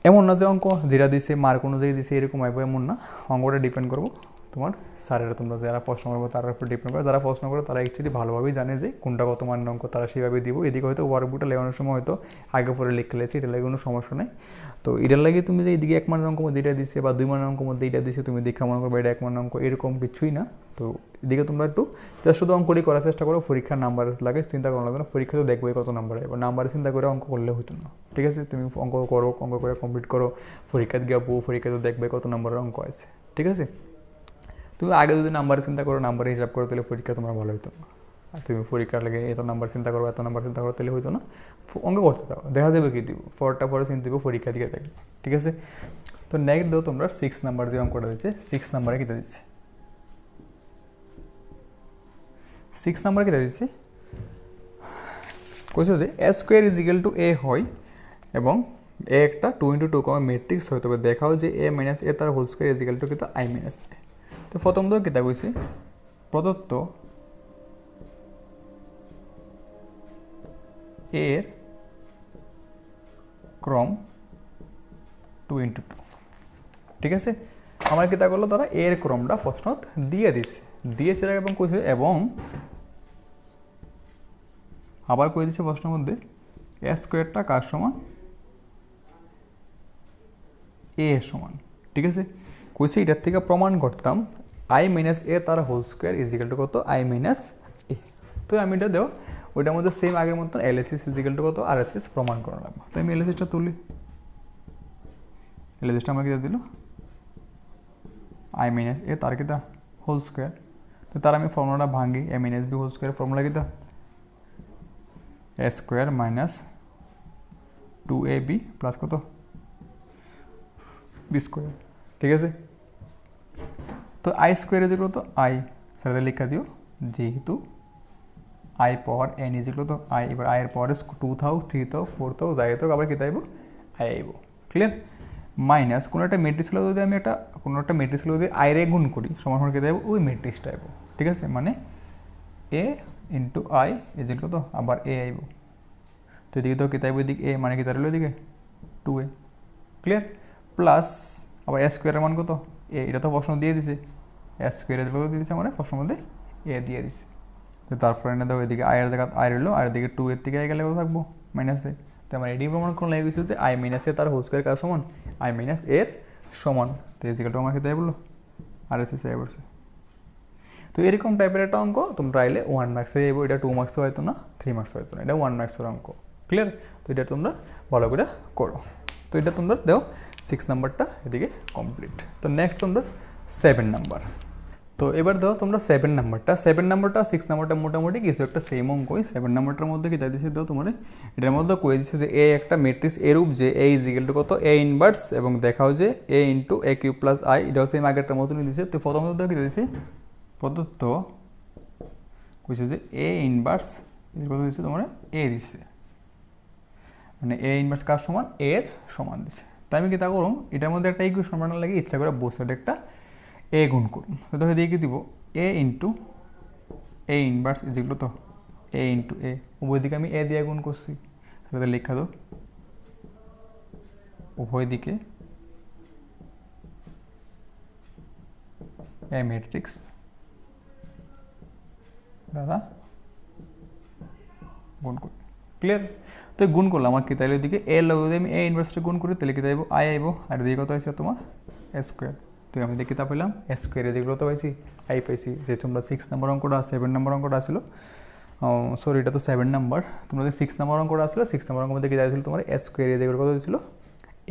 এমন না যে অঙ্ক যেটা দিছে মার্ক অনুযায়ী দিছে এরকম আইব, এমন না, অঙ্কটা ডিপেন্ড করবো তোমার স্যারেরা, তোমরা যারা প্রশ্ন করবো তার উপর ডিপেন্ড করে, যারা প্রশ্ন করো তারা অ্যাকচুয়ালি ভালোভাবেই জানে যে কোনটা কত মানের অঙ্ক, তারা সেভাবে দিব। এদিকে হয়তো ওয়ার্কবুকটা লেখানোর সময় হয়তো আগে পরে লিখে লেছি, এটা লাগে কোনো সমস্যা নেই। তো এটার লাগে তুমি যে এদিকে 1 মানের অঙ্ক মধ্যে এটা দিছে বা 2 মানের অঙ্ক মধ্যে এটা দিছে, তুমি দেখা মনে করবে এটা 1 মানের অঙ্ক, এরকম কিছুই না। তো এদিকে তোমরা একটু জাস্ট শুধু অঙ্কটি করার চেষ্টা করো, পরীক্ষার নাম্বার লাগে চিন্তা করা লাগবে না, পরীক্ষা তো দেখবে কত নাম্বার আসবে, নাম্বারে চিন্তা করে অঙ্ক করলে হতো না, ঠিক আছে। তুমি অঙ্ক করো, অঙ্ক করে কমপ্লিট করো, পরীক্ষাতে গিয়ে পরীক্ষাতে দেখবে কত নাম্বারের অঙ্ক আছে, ঠিক আছে। তুমি আগে যদি নাম্বারে চিন্তা করো, নাম্বারে হিসাব করো, তাহলে পরীক্ষা তোমার ভালো হতো না। আর তুমি পরীক্ষার লাগে এত নাম্বার চিন্তা করো, এত নাম্বার চিন্তা করো, তাহলে হতো না। অঙ্ক করতে দাও, দেখা যাবে কি দিব, পরটা পরে চিন্তা দিব, পরীক্ষা দিকে দেখবে, ঠিক আছে। তো নেক্সট দাও তোমরা 6 নাম্বার যে অঙ্কটা দিচ্ছে, 6 নাম্বারে কীটা দিচ্ছে, 6 নাম্বার কীটা দিচ্ছে, কইছে যে এ স্কোয়ার ইজ ইকুয়াল টু এ হয় এবং এ একটা 2 × 2 ম্যাট্রিক্স হয়, তবে দেখাও যে এ মাইনাস এ তার whole square is equal to কিন্তু আই মাইনাস এ। তো প্রথম তো কীটা কইছে, প্রদত্ত এর ক্রম 2 × 2, ঠিক আছে। আমার কীটা করলো তারা এর ক্রমটা প্রশ্নত দিয়ে দিয়েছে এবং কইছে, এবং আবার কয়ে দিচ্ছে প্রশ্নের মধ্যে এ স্কোয়ারটা কার সমান, এ এর সমান, ঠিক আছে। কইছে এটার থেকে প্রমাণ করতাম আই মাইনাস এ তার whole square is equal to কত আই মাইনাস এ। তো আমি এটা দেও ওইটার মধ্যে সেম আগের মতন এলএসএস ইজ ইকুয়াল টু কত আর এস প্রমাণ করা লাগবে। তো আমি এলএসএসটা তুলি, এলএসএসটা আমার কীটা দিল আই মাইনাস এ তার কীটা হোল স্কোয়ার। তো তার আমি ফর্মুলাটা ভাঙি, a minus b whole square formula কীটা a square minus 2ab plus কত বি স্কোয়ার, ঠিক আছে। তো I square is equal to I, সেটা লিখা দিও, যেহেতু I power n is equal to I, এবার আইয়ের পাওয়ার 2 থাও 3 থাও 4 থাও যাই থাক, আবার কী আইব আই আইব, ক্লিয়ার। মাইনাস কোনো একটা ম্যাট্রিক্স হলে যদি আমি কোনো একটা ম্যাট্রিক্স হলে যদি আইরে গুণ করি সমান সমান কী আইব ওই ম্যাট্রিক্সটা আইব, ঠিক আছে। মানে A into I is equal to আবার এ আইব। তো এদিকে তো কী আইব, এদিকে এ মানে কী তাহলে এদিকে 2a, ক্লিয়ার। প্লাস আবার এ স্কোয়ারের মান কত এ, এটা তো প্রশ্ন দিয়ে দিছে, এ স্কোয়ারের কত দিয়ে দিচ্ছে, মানে প্রশ্নের মধ্যে এ দিয়ে দিছে। তো তারপরে এনে দাও এদিকে আয়ের জায়গা আই রইলো, আর এদিকে 2 এর থেকে আই গেলে কত থাকবো মাইনাসে। তো আমার এটি প্রমাণ করে লেগে গেছে যে আই মাইনাস এ তার হোল স্কোয়ার কার সমান আই মাইনাস এর সমান। তো এই জায়গাটা আমার ক্ষেত্রে বললো আর এসে চাই পড়ছে। তো এরকম টাইপের একটা অঙ্ক তোমরা আইলে 1 মার্কসে যাইব, এটা 2 মার্কসও হয়তো না 3 মার্কসও হয়তো না, এটা 1 মার্কসের অঙ্ক, ক্লিয়ার। তো এটা তোমরা ভালো করে করো। তো এটা তোমরা দাও 6 নাম্বারটা এদিকে কমপ্লিট। তো নেক্সট তোমরা 7 নাম্বার। তো এবার দাও তোমরা 7 নাম্বারটা, 7 নাম্বারটা 6 নাম্বারটা মোটামুটি কিছু একটা সেম অঙ্কই। 7 নাম্বারটার মধ্যে কি দিয়েছে দাও তোমার, এটার মধ্যে কয়ে দিচ্ছে যে এ একটা ম্যাট্রিক্স এরূপ যে এ ইজ ইকুয়াল টু কত এ ইনভার্স, এবং দেখাও যে A into A cube plus I, এটাও সেম আগেরটার মতনই দিচ্ছে। তো প্রথমত কি দিয়েছে, প্রদত্ত কইছে যে এ ইনভার্স কত দিচ্ছে তোমার এ দিচ্ছে, মানে এ ইনভার্স কার সমান এর সমান দিচ্ছে। তাই আমি কি তা করুম, এটার মধ্যে একটা ইকুয়েশন বানানো লাগে ইচ্ছা করে বসে একটা এ গুণ করুন, তো দেখো এদিকে কি দিব এ ইন্টু এ ইনভার্স যেগুলো তো এ ইন্টু এ, উভয় দিকে আমি এ দিয়ে গুণ করছি, তাহলে লেখা দাও উভয় দিকে এ ম্যাট্রিক্স দ্বারা গুণ করি। ক্লিয়ার? তো গুণ করলাম আমার কি, তাহলে ওইদিকে এ লগে যদি আমি এ ইনভার্সটা গুণ করি তাহলে কি যাইব আই আইব, আর এদিকে কত হয়েছে তোমার এ স্কোয়ার। তো আমি দেখি তা পেলাম এ স্কোয়ার, এদিকে কত পাইছি আই পাইছি। যে তোমরা 6 নম্বর অঙ্কটা 7 নম্বর অঙ্কটা আসলো, সরি এটা তো 7 নাম্বার, তোমরা যে 6 নম্বর অঙ্কটা আসলো 6 নম্বর অঙ্কের মধ্যে কি দিয়েছিল তোমার এ স্কোয়ার, এদিকে কত দিয়েছিল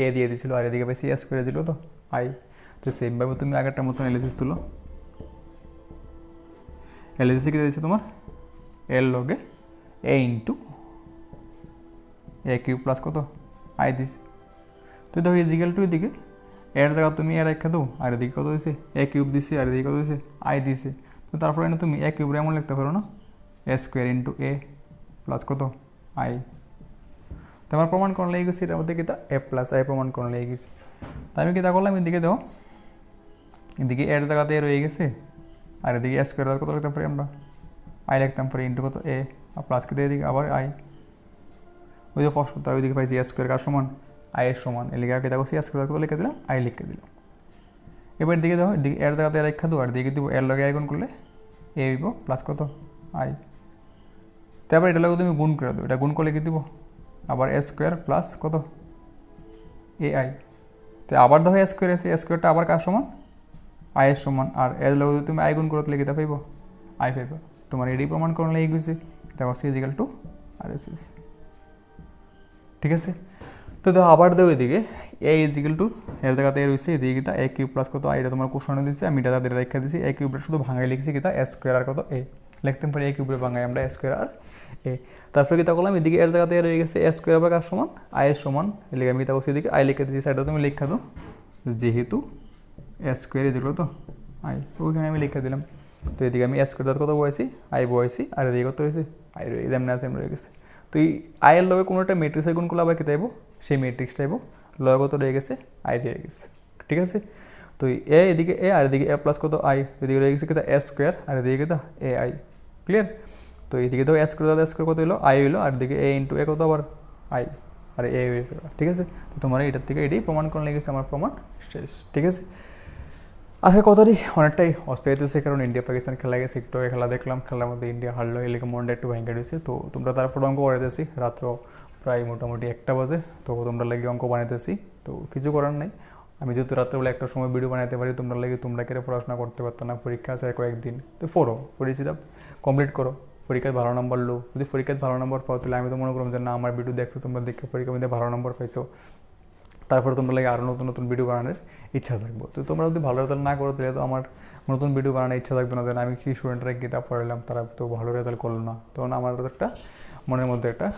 এ দিয়ে দিয়েছিল, আর এদিকে পাইছি এ স্কোয়ার দিল তো আই। তো সেমভাবে তুমি আগেরটার মতন এনালাইসিস তুলো, এনালাইসিস কি দিয়েছে তোমার এর লগে এ ইন্টু এ কিউব প্লাস কত আই দিস। তো দেখো ইজিক্যাল টু এদিকে এর জায়গা তুমি এ রেখা দাও, আর এদিকে কত দিছে এ কিউব দিছে, আর এদিকে কত দিছে আই দিছে। তো তারপরে না তুমি এ কিউবরে এমন লিখতে পারো না এ স্কোয়ার ইন্টু এ প্লাস কত আই। তো আমার প্রমাণ করণ লেগে গেছে, এটার মধ্যে কি তা এ প্লাস আই প্রমাণ করণ লেগে গেছে। তাই আমি কি তা করলাম এদিকে দাও, এদিকে এর জায়গাতে রয়ে গেছে, আর এদিকে এ স্কোয়ার কত লিখতে পারি আমরা আই লিখতাম পারি ইন্টু কত এ, আর প্লাস কি এদিকে আবার আই। ওই যে ফার্স্ট কথা ওইদিকে পাইছি এ স্কোয়ার কার সমান আই এর সমান, এলিকে আগে দেখো এ স্কোয়ার কত লিখে দিলাম আই লিখে দিলাম। এবার দিকে দেখো এদিকে এর জায়গাতে এ রেখা দেবো, আর দিকে দিব এর লগে আই গুণ করলে এ দিব প্লাস কত আই। তারপর এটা লগে তুমি গুণ করে দেবো, এটা গুণ করলে কি দিব আবার এ স্কোয়ার প্লাস কত এ আই। তো আবার দেখো এ স্কোয়ার আছে, এ স্কোয়ারটা আবার কার সমান আই এর সমান, আর এর লগে যদি তুমি আই গুণ করতে লিখে পাইব আই পাইব। তোমার এডি প্রমাণ করণ লেগে গেছে, দেখো সি ইজিক্যাল টু আর এস এস। ঠিক আছে? তো দেখো আবার দেবো এদিকে এ ইজিক্যাল টু এর জায়গাতে এ রয়েছে, এদিকে কিতা এ কিউব প্লাস কত আইটা তোমার কোশ্চনে দিচ্ছে, আমি এটা তাদের রেখা দিচ্ছি এ কিউবটা শুধু ভাঙাই লিখছি কিতা এ স্কোয়ার আর কত এ লিখতে পারি, এ কিউবের ভাঙাই আমরা এ স্কোয়ার আর এ। তারপরে কিতা করলাম এদিকে এর জায়গাতে এ রয়ে গেছে এ স্কোয়ার আবার কার সমান আই এর সমান, এদিকে আমি কিতা করছি এদিকে আই লিখে দিচ্ছি, সাইডটা তুমি লেখা দাও যেহেতু এ স্কোয়ার এদিকে তো আই, ওইখানে আমি লিখে দিলাম। তো এদিকে আমি এ স্কোয়ার কত বয়েছি আই বয়েছি, আর এদিকে কত হয়েছে আই রয়ে যেমন আছে রয়ে গেছে। তো এই আয়ের লগে কোনো একটা ম্যাট্রিক্সের গুণ করলে আবার কী চাইবো সেই ম্যাট্রিক্সটা আইব, লগে কত রয়ে গেছে আই রয়ে গেছে। ঠিক আছে? তো এ এদিকে এ আর এদিকে এ প্লাস কত আই, এদিকে রয়ে গেছে কিতা এ স্কোয়ার আর এদিকে কিতা এ আই। ক্লিয়ার? তো এইদিকে তো এ স্কোয়ার কত হলো আই হইলো, আর এদিকে এ ইন্টু এ কত আবার আই, আর এ হয়েছে। ঠিক আছে? তো তোমার এটার থেকে এটাই প্রমাণ করে লেগেছে আমার প্রমাণ শেষ। ঠিক আছে? আজকের কথাটি অনেকটাই অস্থায়িতেছে, কারণ ইন্ডিয়া পাকিস্তান খেলা গেছে, একটু খেলা দেখলাম, খেলার মধ্যে ইন্ডিয়া হারলো, এলাকা মনটা একটু ভেঙে দিয়েছে। তো তোমরা তারপর অঙ্ক বানাইতেছি রাত্র প্রায় মোটামুটি 1টা বাজে, তো তোমরা লাগে অঙ্ক বানাইতেছি। তো কিছু করার নাই, আমি যেহেতু রাত্রেবেলা একটার সময় ভিডিও বানাতে পারি, তোমরা লাগে তোমরা কেটে পড়াশোনা করতে পারতো না, পরীক্ষা আছে কয়েকদিন, তো পড়েছিলাম কমপ্লিট করো, পরীক্ষায় ভালো নম্বর লো। যদি পরীক্ষায় ভালো নম্বর পাও তাহলে আমি তো মনে করলাম যে না আমার ভিডিও দেখছো, তোমরা দেখে পরীক্ষার মধ্যে ভালো নম্বর পাইছো, তারপরে তোমরা লাগে আরও নতুন নতুন ভিডিও বানানোর ইচ্ছা থাকবো। তো তোমরা যদি ভালো রেজাল্ট না করো তাহলে তো আমার নতুন ভিডিও বানানোর ইচ্ছা থাকবে না, যেন আমি কি স্টুডেন্টরা কিতাব পড়ালাম তারা তো ভালো রেজাল্ট করলো না, তখন আমার একটা মনের মধ্যে একটা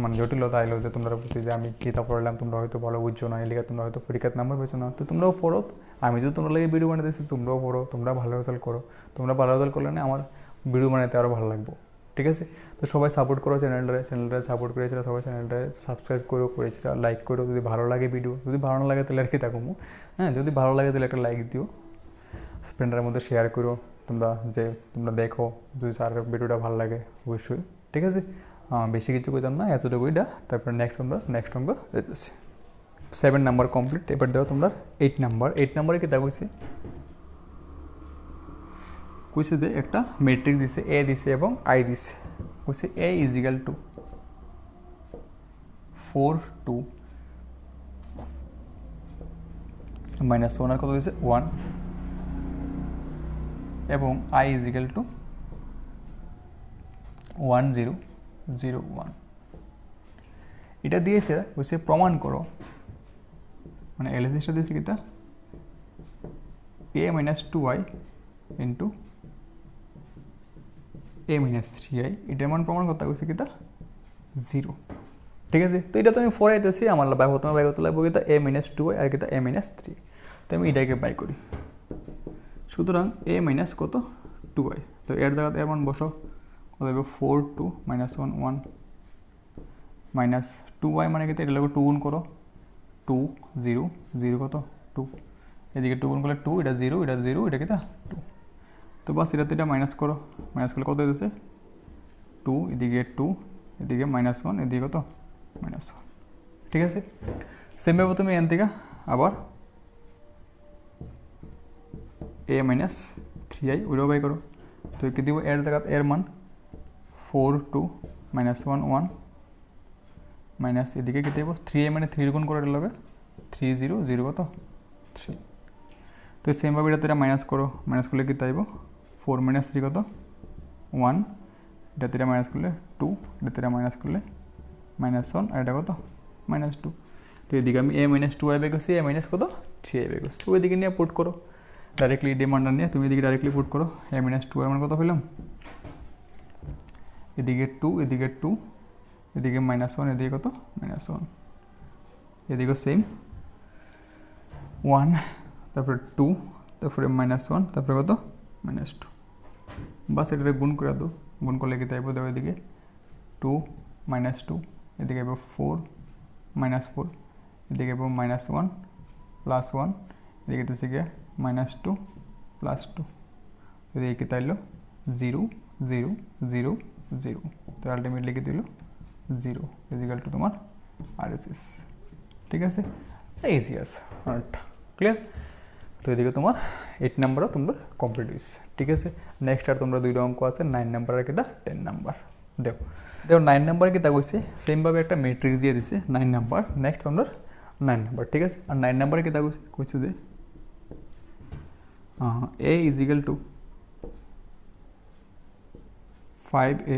মানে জটিলতা আইলো যে তোমরা প্রতি যে আমি কিতাব পড়লাম তোমরা হয়তো ভালো বুঝছো না, এলিকা তোমরা হয়তো পরীক্ষার নাম্বার পেয়েছো না। তো তোমরাও পড়ো, আমি যদি তোমরা লাগে ভিডিও বানাতেছি তোমরাও পড়ো, তোমরা ভালো রেজাল্ট করো, তোমরা ভালো রেজাল্ট করলে না আমার ভিডিও বানাতে আরও ভালো লাগবে। ঠিক আছে? তো সবাই সাপোর্ট করো চ্যানেলটা সাপোর্ট করেছিল, সবাই চ্যানেলটা সাবস্ক্রাইব করেছিল, লাইক করো, যদি ভালো লাগে ভিডিও, যদি ভালো না লাগে তাহলে আর কি থাকবো। হ্যাঁ, যদি ভালো লাগে তাহলে একটা লাইক দিও, ফ্রেন্ডের মধ্যে শেয়ার করো, তোমরা দেখো যদি আর ভিডিওটা ভালো লাগে অবশ্যই। ঠিক আছে? বেশি কিছু কইতাম না, এতটুকুইটা। তারপরে নেক্সট অঙ্ক দিতেছি। 7 নাম্বার কমপ্লিট। এবার দেখো তোমরা 8 নাম্বারে কি দেখছি কইছে যে একটা ম্যাট্রিক্স দিছে, এ দিছে এবং আই দিছে। কইছে এ ইজিক্যাল টু 4 2 মাইনাস 1 আর কত দিছে 1 এবং আই ইজিক্যাল টু 1 0 0 1। এটা দিয়েছে কইছে প্রমাণ করো, মানে এলএসিসটা দিয়েছে কিটা a minus 2i into a minus 3i, এটার মান প্রমাণ করতে কইছে কিটা 0। ঠিক আছে? তো এটা তো আমি ফরাইতেছি, আমার প্রথমে বাই করতে লাগবে কিটা a মাইনাস 2i আর কিটা a মাইনাস 3। তো আমি এটাকে বাই করি, সুতরাং a মাইনাস কত 2i, তো এর জায়গাতে এর মান বসো কত হবে 4 2 মাইনাস 1 1 মাইনাস 2i মানে কিটা এটা লাগবে 2 গুণ করো 2 0 0 কত 2, এদিকে 2 গুণ করলে 2, এটা 0, এটা 0, এটা কি 2। তো বাস এটা মাইনাস করো, মাইনাস করলে কত হইতেছে 2, এদিকে 2, এদিকে -1, এদিকে কত -1। ঠিক আছে, সেমভাবে তুমি এন থেকে আবার a - 3i ওইটাও বাই করো। তো কি দিব এর জায়গা এর মান 4 2 -1 1 মাইনাস এদিকে কি দেব 3i মানে 3 গুণ করে লগে 3 0 0 কত 3। তো সেমভাবে এটা মাইনাস করো, মাইনাস করলে কি তাইব 4 - 3 কত 1, এটা মাইনাস করলে 2, এটা মাইনাস করলে -1, আর এটা কত -2। তো এদিকে আমি a - 2i বাই করছি, a - কত 3i বাই করছি। ওইদিকে নিয়ে পুট করো ডাইরেক্টলি, ডিমান্ডার নিয়ে তুমি এদিকে ডাইরেক্টলি পুট করো। a - 2 এর মান কত পেলাম, এদিকে 2, এদিকে 2, এদিকে -1, এদিকে কত -1, এদিকে সেম 1, তারপরে 2, তারপরে -1, তারপরে কত -2। বাস এটা গুণ করে দাও, গুণ করলে কি তাইব দেখো এদিকে 2 -2, এদিকে 4 -4, এদিকে -1 +1, এদিকে দিচ্ছে গিয়ে -2 +2, এদিকে কি তাইলো 0 0 0 0। তো আলটিমেটলি কি দিল 0 ইজিক্যাল টু তোমার RHS। ঠিক আছে, ইজি আছে অনেকটা ক্লিয়ার। তো এদিকে তোমার 8 নাম্বারও তোমার কমপ্লিট হয়েছে। ঠিক আছে, নেক্সট আর তোমরা 2টা অঙ্ক আছে 9 নাম্বার আর কিটা 10 নাম্বার। দেখো 9 নাম্বার কিতা কইছে সেমভাবে একটা ম্যাট্রিক্স দিয়ে দিছে 9 নাম্বার, নেক্সট তোমরা 9 নাম্বার। ঠিক আছে, আর 9 নাম্বারে কিতা কইছে যে a is equal to 5a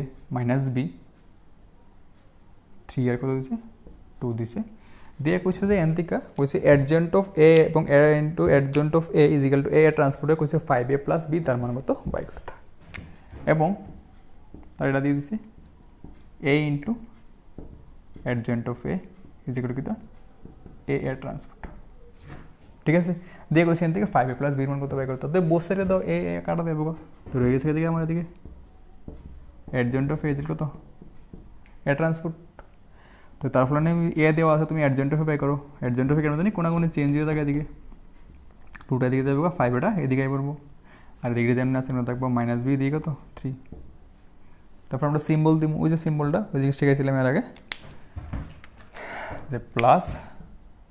- b, 3 আর কত দিছে 2 দিছে, দিয়ে কইছে যে এন থেকে কইছে অ্যাডজেন্ট অফ a এবং a into অ্যাডজেন্ট of a is equal to a এর ট্রান্সপোর্টে কইছে 5a + b, তার মান কত বাই করতে, এবং আর এটা দিয়ে দিছে a into অ্যাডজেন্ট of a is equal to কিটা a এর ট্রান্সপোর্ট। ঠিক আছে, দিয়ে কইছে এন থেকে 5a + b এর মান কত বাই করতে। তো বোথ সাইডে দাও a কাটা দেবো, তো রয়ে গেছে এদিকে আমার এদিকে অ্যাডজেন্ট অফ a ইজিক্যাল কত a ট্রান্সপোর্ট। তো তার ফলে আমি এ দেওয়া আছে, তুমি অ্যাডজেন্ট অফ বাই করো। অ্যাডজেন্ট অফ কেন জানি কোনো চেঞ্জ হয়ে থাকে এদিকে, 2টা দিকে যাবো 5 এটা এদিকে পড়বো, আর এদিকে যেমন আছে থাকবো -b দিয়ে কত 3। তারপর আমরা সিম্বল দিব, ওই যে সিম্বলটা ওই জিনিসটা শিখেছিলাম এর আগে, যে প্লাস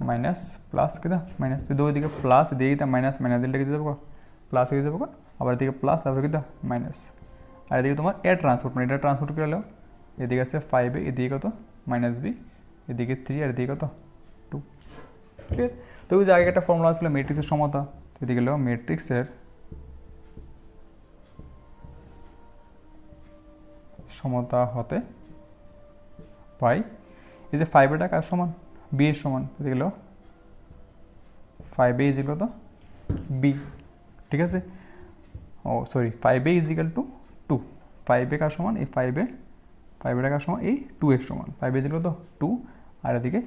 মাইনাস প্লাস কিনা মাইনাস, যদি ওইদিকে প্লাস দিয়ে দিতাম মাইনাস মাইনাস দিলটা কি যাবো প্লাস হয়ে যাবো, আবার এদিকে প্লাস তারপরে কিনা মাইনাস, আর এদিকে তোমার এ ট্রান্সপোর্ট মানে এটা ট্রান্সপোর্ট করে এলো, এদিকে আছে 5a, এদিকে কত -b, এদিকে 3 আর এদিকে কত 2। ক্লিয়ার। তো ওই যে আগে একটা ফর্মুলা ছিল ম্যাট্রিক্সের সমতা, এদিকে হলো ম্যাট্রিক্সের সমতা হতে পাই এই যে 5 এটা কার সমান b এর সমান, এদিকে হলো 5a ইজিক্যাল কত b। ঠিক আছে, ও sorry 5a is equal to 2, 5a কার সমান এই 5a কার সমান এই 2 এর সমান, 5a ইজিক্যাল কত 2, আর এদিকে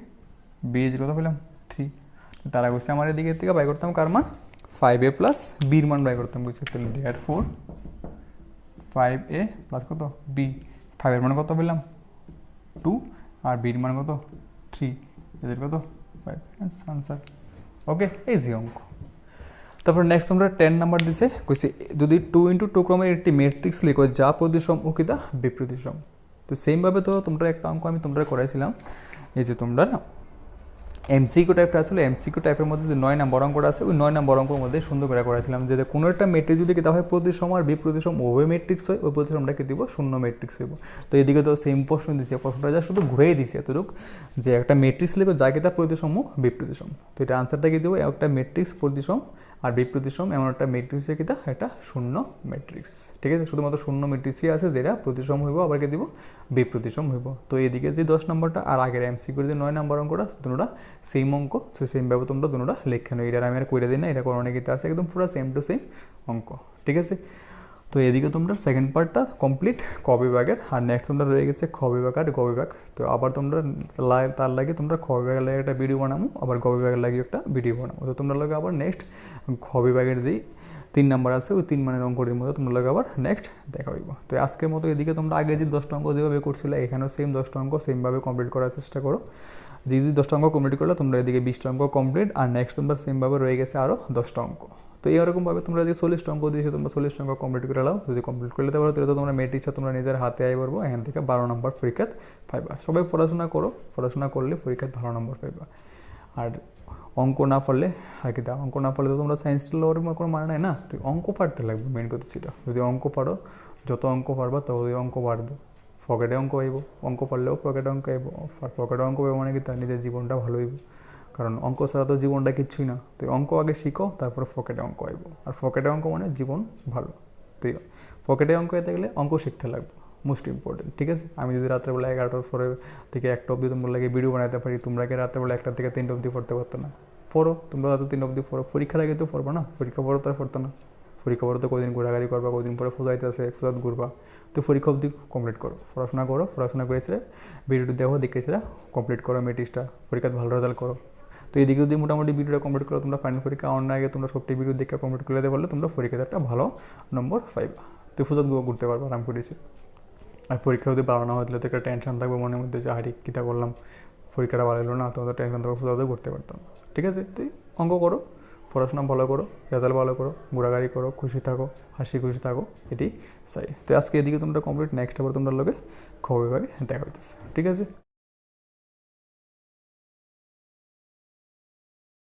b ইজিক্যাল কত পেলাম 3। তারা কইছে আমার এদিকে থেকে বাই করতাম কার মান 5a + b এর মান বাই করতাম, বুঝছো, তাহলে therefore 5a + কত b, 5 এর মান কত পেলাম 2 আর b এর মান কত 3, এদের কত 5, আনসার। ওকে, ইজি অঙ্ক। তারপর নেক্সট তোমরা 10 নাম্বার দিছে কইছে যদি 2 × 2 ক্রমের একটি ম্যাট্রিক্স লিখো যা প্রতিসম ও কিতা বিপ্রতিসম। তো সেমভাবে তো তোমরা একটা অঙ্ক আমি তোমরা করাইছিলাম, এই যে তোমরা এমসিকিউ টাইপটা আসলে এমসিকিউ টাইপের মধ্যে যে 9 নাম্বার অঙ্কটা আছে ওই 9 নাম্বার অঙ্কের মধ্যে সুন্দর করে করাইছিলাম যে কোনো একটা ম্যাট্রিক্স যদি কিতা হয় প্রতিসম আর বিপ্রতিসম উভয় ম্যাট্রিক্স হয়, ওই প্রতিসমটা কি দিব শূন্য ম্যাট্রিক্স হইব। তো এদিকে তো সেম প্রশ্ন দিচ্ছে, প্রশ্নটা যা শুধু ঘুরেই দিছে এতটুকু যে একটা ম্যাট্রিক্স লিখো যা কিতা প্রতিসম ও বিপ্রতিসম। তো এটা আনসারটা কি দিব, একটা ম্যাট্রিক্স প্রতিসম আর বিপ্রতিসম এমন একটা ম্যাট্রিক্সের কিতা একটা শূন্য ম্যাট্রিক্স। ঠিক আছে, শুধুমাত্র শূন্য ম্যাট্রিক্সই আছে যেটা প্রতিসম হইব, আবার কি দিব বিপ্রতিসম হইব। তো এদিকে যে 10 নম্বরটা আর আগের এমসিকিউর যে 9 নাম্বার অঙ্কটা দুটোটা সেম অঙ্ক, সো সেমভাবে তোমরা দুটোটা লিখে নাও। এটা আমি আর কইরা দিই না, এটা করণে কিতা আছে একদম পুরো সেম টু সেম অঙ্ক। ঠিক আছে, তো এদিকে তোমরা সেকেন্ড পার্টটা কমপ্লিট ক বিভাগের, আর নেক্সট তোমরা রয়ে গেছে খ বিভাগ আর গ বিভাগ। তো আবার তোমরা তার লাগে তোমরা খ বিভাগের লাগে একটা ভিডিও বানাবো, আবার গ বিভাগের লাগে একটা ভিডিও বানাবো। তো তোমরা লাগে আবার নেক্সট খ বিভাগের যেই 3 নাম্বার আছে ওই 3 মানের অঙ্কটির মধ্যে তোমরা লাগে আবার নেক্সট দেখা হইব। তো আজকের মতো এদিকে তোমরা আগে যে 10টা অঙ্ক যেভাবে করছিলে এখানেও সেম 10টা অঙ্ক সেমভাবে কমপ্লিট করার চেষ্টা করো। যদি 10টা অঙ্ক কমপ্লিট করলে তোমরা এদিকে 20টা অঙ্ক কমপ্লিট, আর নেক্সট তোমরা সেমভাবে রয়ে গেছে আরও 10টা অঙ্ক। তো এইরকমভাবে তোমরা যদি 40টা অঙ্ক দিয়েছো তোমরা 40টা অঙ্ক কমপ্লিট করে নাও। যদি কমপ্লিট করে নিতে পারো তাহলে তো তোমরা মেট্রিক্সটা তোমরা নিজের হাতে আই পারবো, এখান থেকে 12 নম্বর পরীক্ষাত পাইবা। সবাই পড়াশোনা করো, পড়াশোনা করলে পরীক্ষায় ভালো নম্বর পাইবা। আর অঙ্ক না পারলে আর কি, অঙ্ক না পারলে তো তোমরা সায়েন্সটা লওয়ার কোনো মানে নাই না, তো অঙ্ক পারতে লাগবে, মেন কথা ছিল। যদি অঙ্ক পারো, যত অঙ্ক পারবা তত অঙ্ক বাড়বো, পকেটে অঙ্ক আইব, অঙ্ক পারলেও পকেটে অঙ্ক আইব, আর পকেটে অঙ্ক পাইব মানে কি তার নিজের জীবনটা ভালো হইব, কারণ অঙ্ক ছাড়া তো জীবনটা কিচ্ছুই না। তো অঙ্ক আগে শিখো, তারপরে পকেটে অঙ্ক আইব, আর পকেটে অঙ্ক মানে জীবন ভালো। তো পকেটে অঙ্ক এতে গেলে অঙ্ক শিখতে লাগবে, মোস্ট ইম্পর্টেন্ট, ঠিক আছে। আমি যদি রাত্রেবেলা 11টার পরে থেকে 1টা অবধি তোমরা লাগে ভিডিও বানাতে পারি, তোমরা কি রাত্রেবেলা 1টা থেকে 3টা অবধি পড়তে পারতো না? পড়ো, তোমরা রাতে 3টা অবধি পড়ো, পরীক্ষার আগে তো পড়বো না, পরীক্ষা পড়ো তার পড়তো না, পরীক্ষা পড়ো তো কদিন ঘোরাঘুরি করবা, কদিন পরে ফুজাইতে আছে ফুজাত ঘুরবা, তো পরীক্ষা অবধি কমপ্লিট করো, পড়াশোনা করো, পড়াশোনা করেছে ভিডিওটি দেখো, দেখেছে কমপ্লিট করো মেট্রিক্সটা, পরীক্ষায় ভালো রেজাল্ট করো। তো এদিকে যদি মোটামুটি ভিডিওটা কমপ্লিট করো, তোমরা ফাইনাল পরীক্ষা অন্য আগে তোমরা সবটি ভিডিও দেখে কমপ্লিট করে দিতে পারলে তোমরা পরীক্ষাতে একটা ভালো নম্বর পাইবা, তো ফুজাত ঘুরতে পারবা আরাম করেছি। আর পরীক্ষা যদি ভালো না হয় তাহলে তো একটা টেনশন থাকবে মনের মধ্যে যে হারি কীটা করলাম, পরীক্ষাটা ভালো হলো না, তোমাদের টেনশন থাকবে, ফুজাতেও করতে পারতাম। ঠিক আছে, তুই অঙ্ক করো, পড়াশোনা ভালো করো, রেজাল্ট ভালো করো, ঘোরাঘুরি করো, খুশি থাকো, হাসি খুশি থাকো, এটি চাই। তো আজকে এদিকে তোমরা কমপ্লিট, নেক্সট আবার তোমরা লোকে খবর বিভাগে দেখা হইতেছে, ঠিক আছে।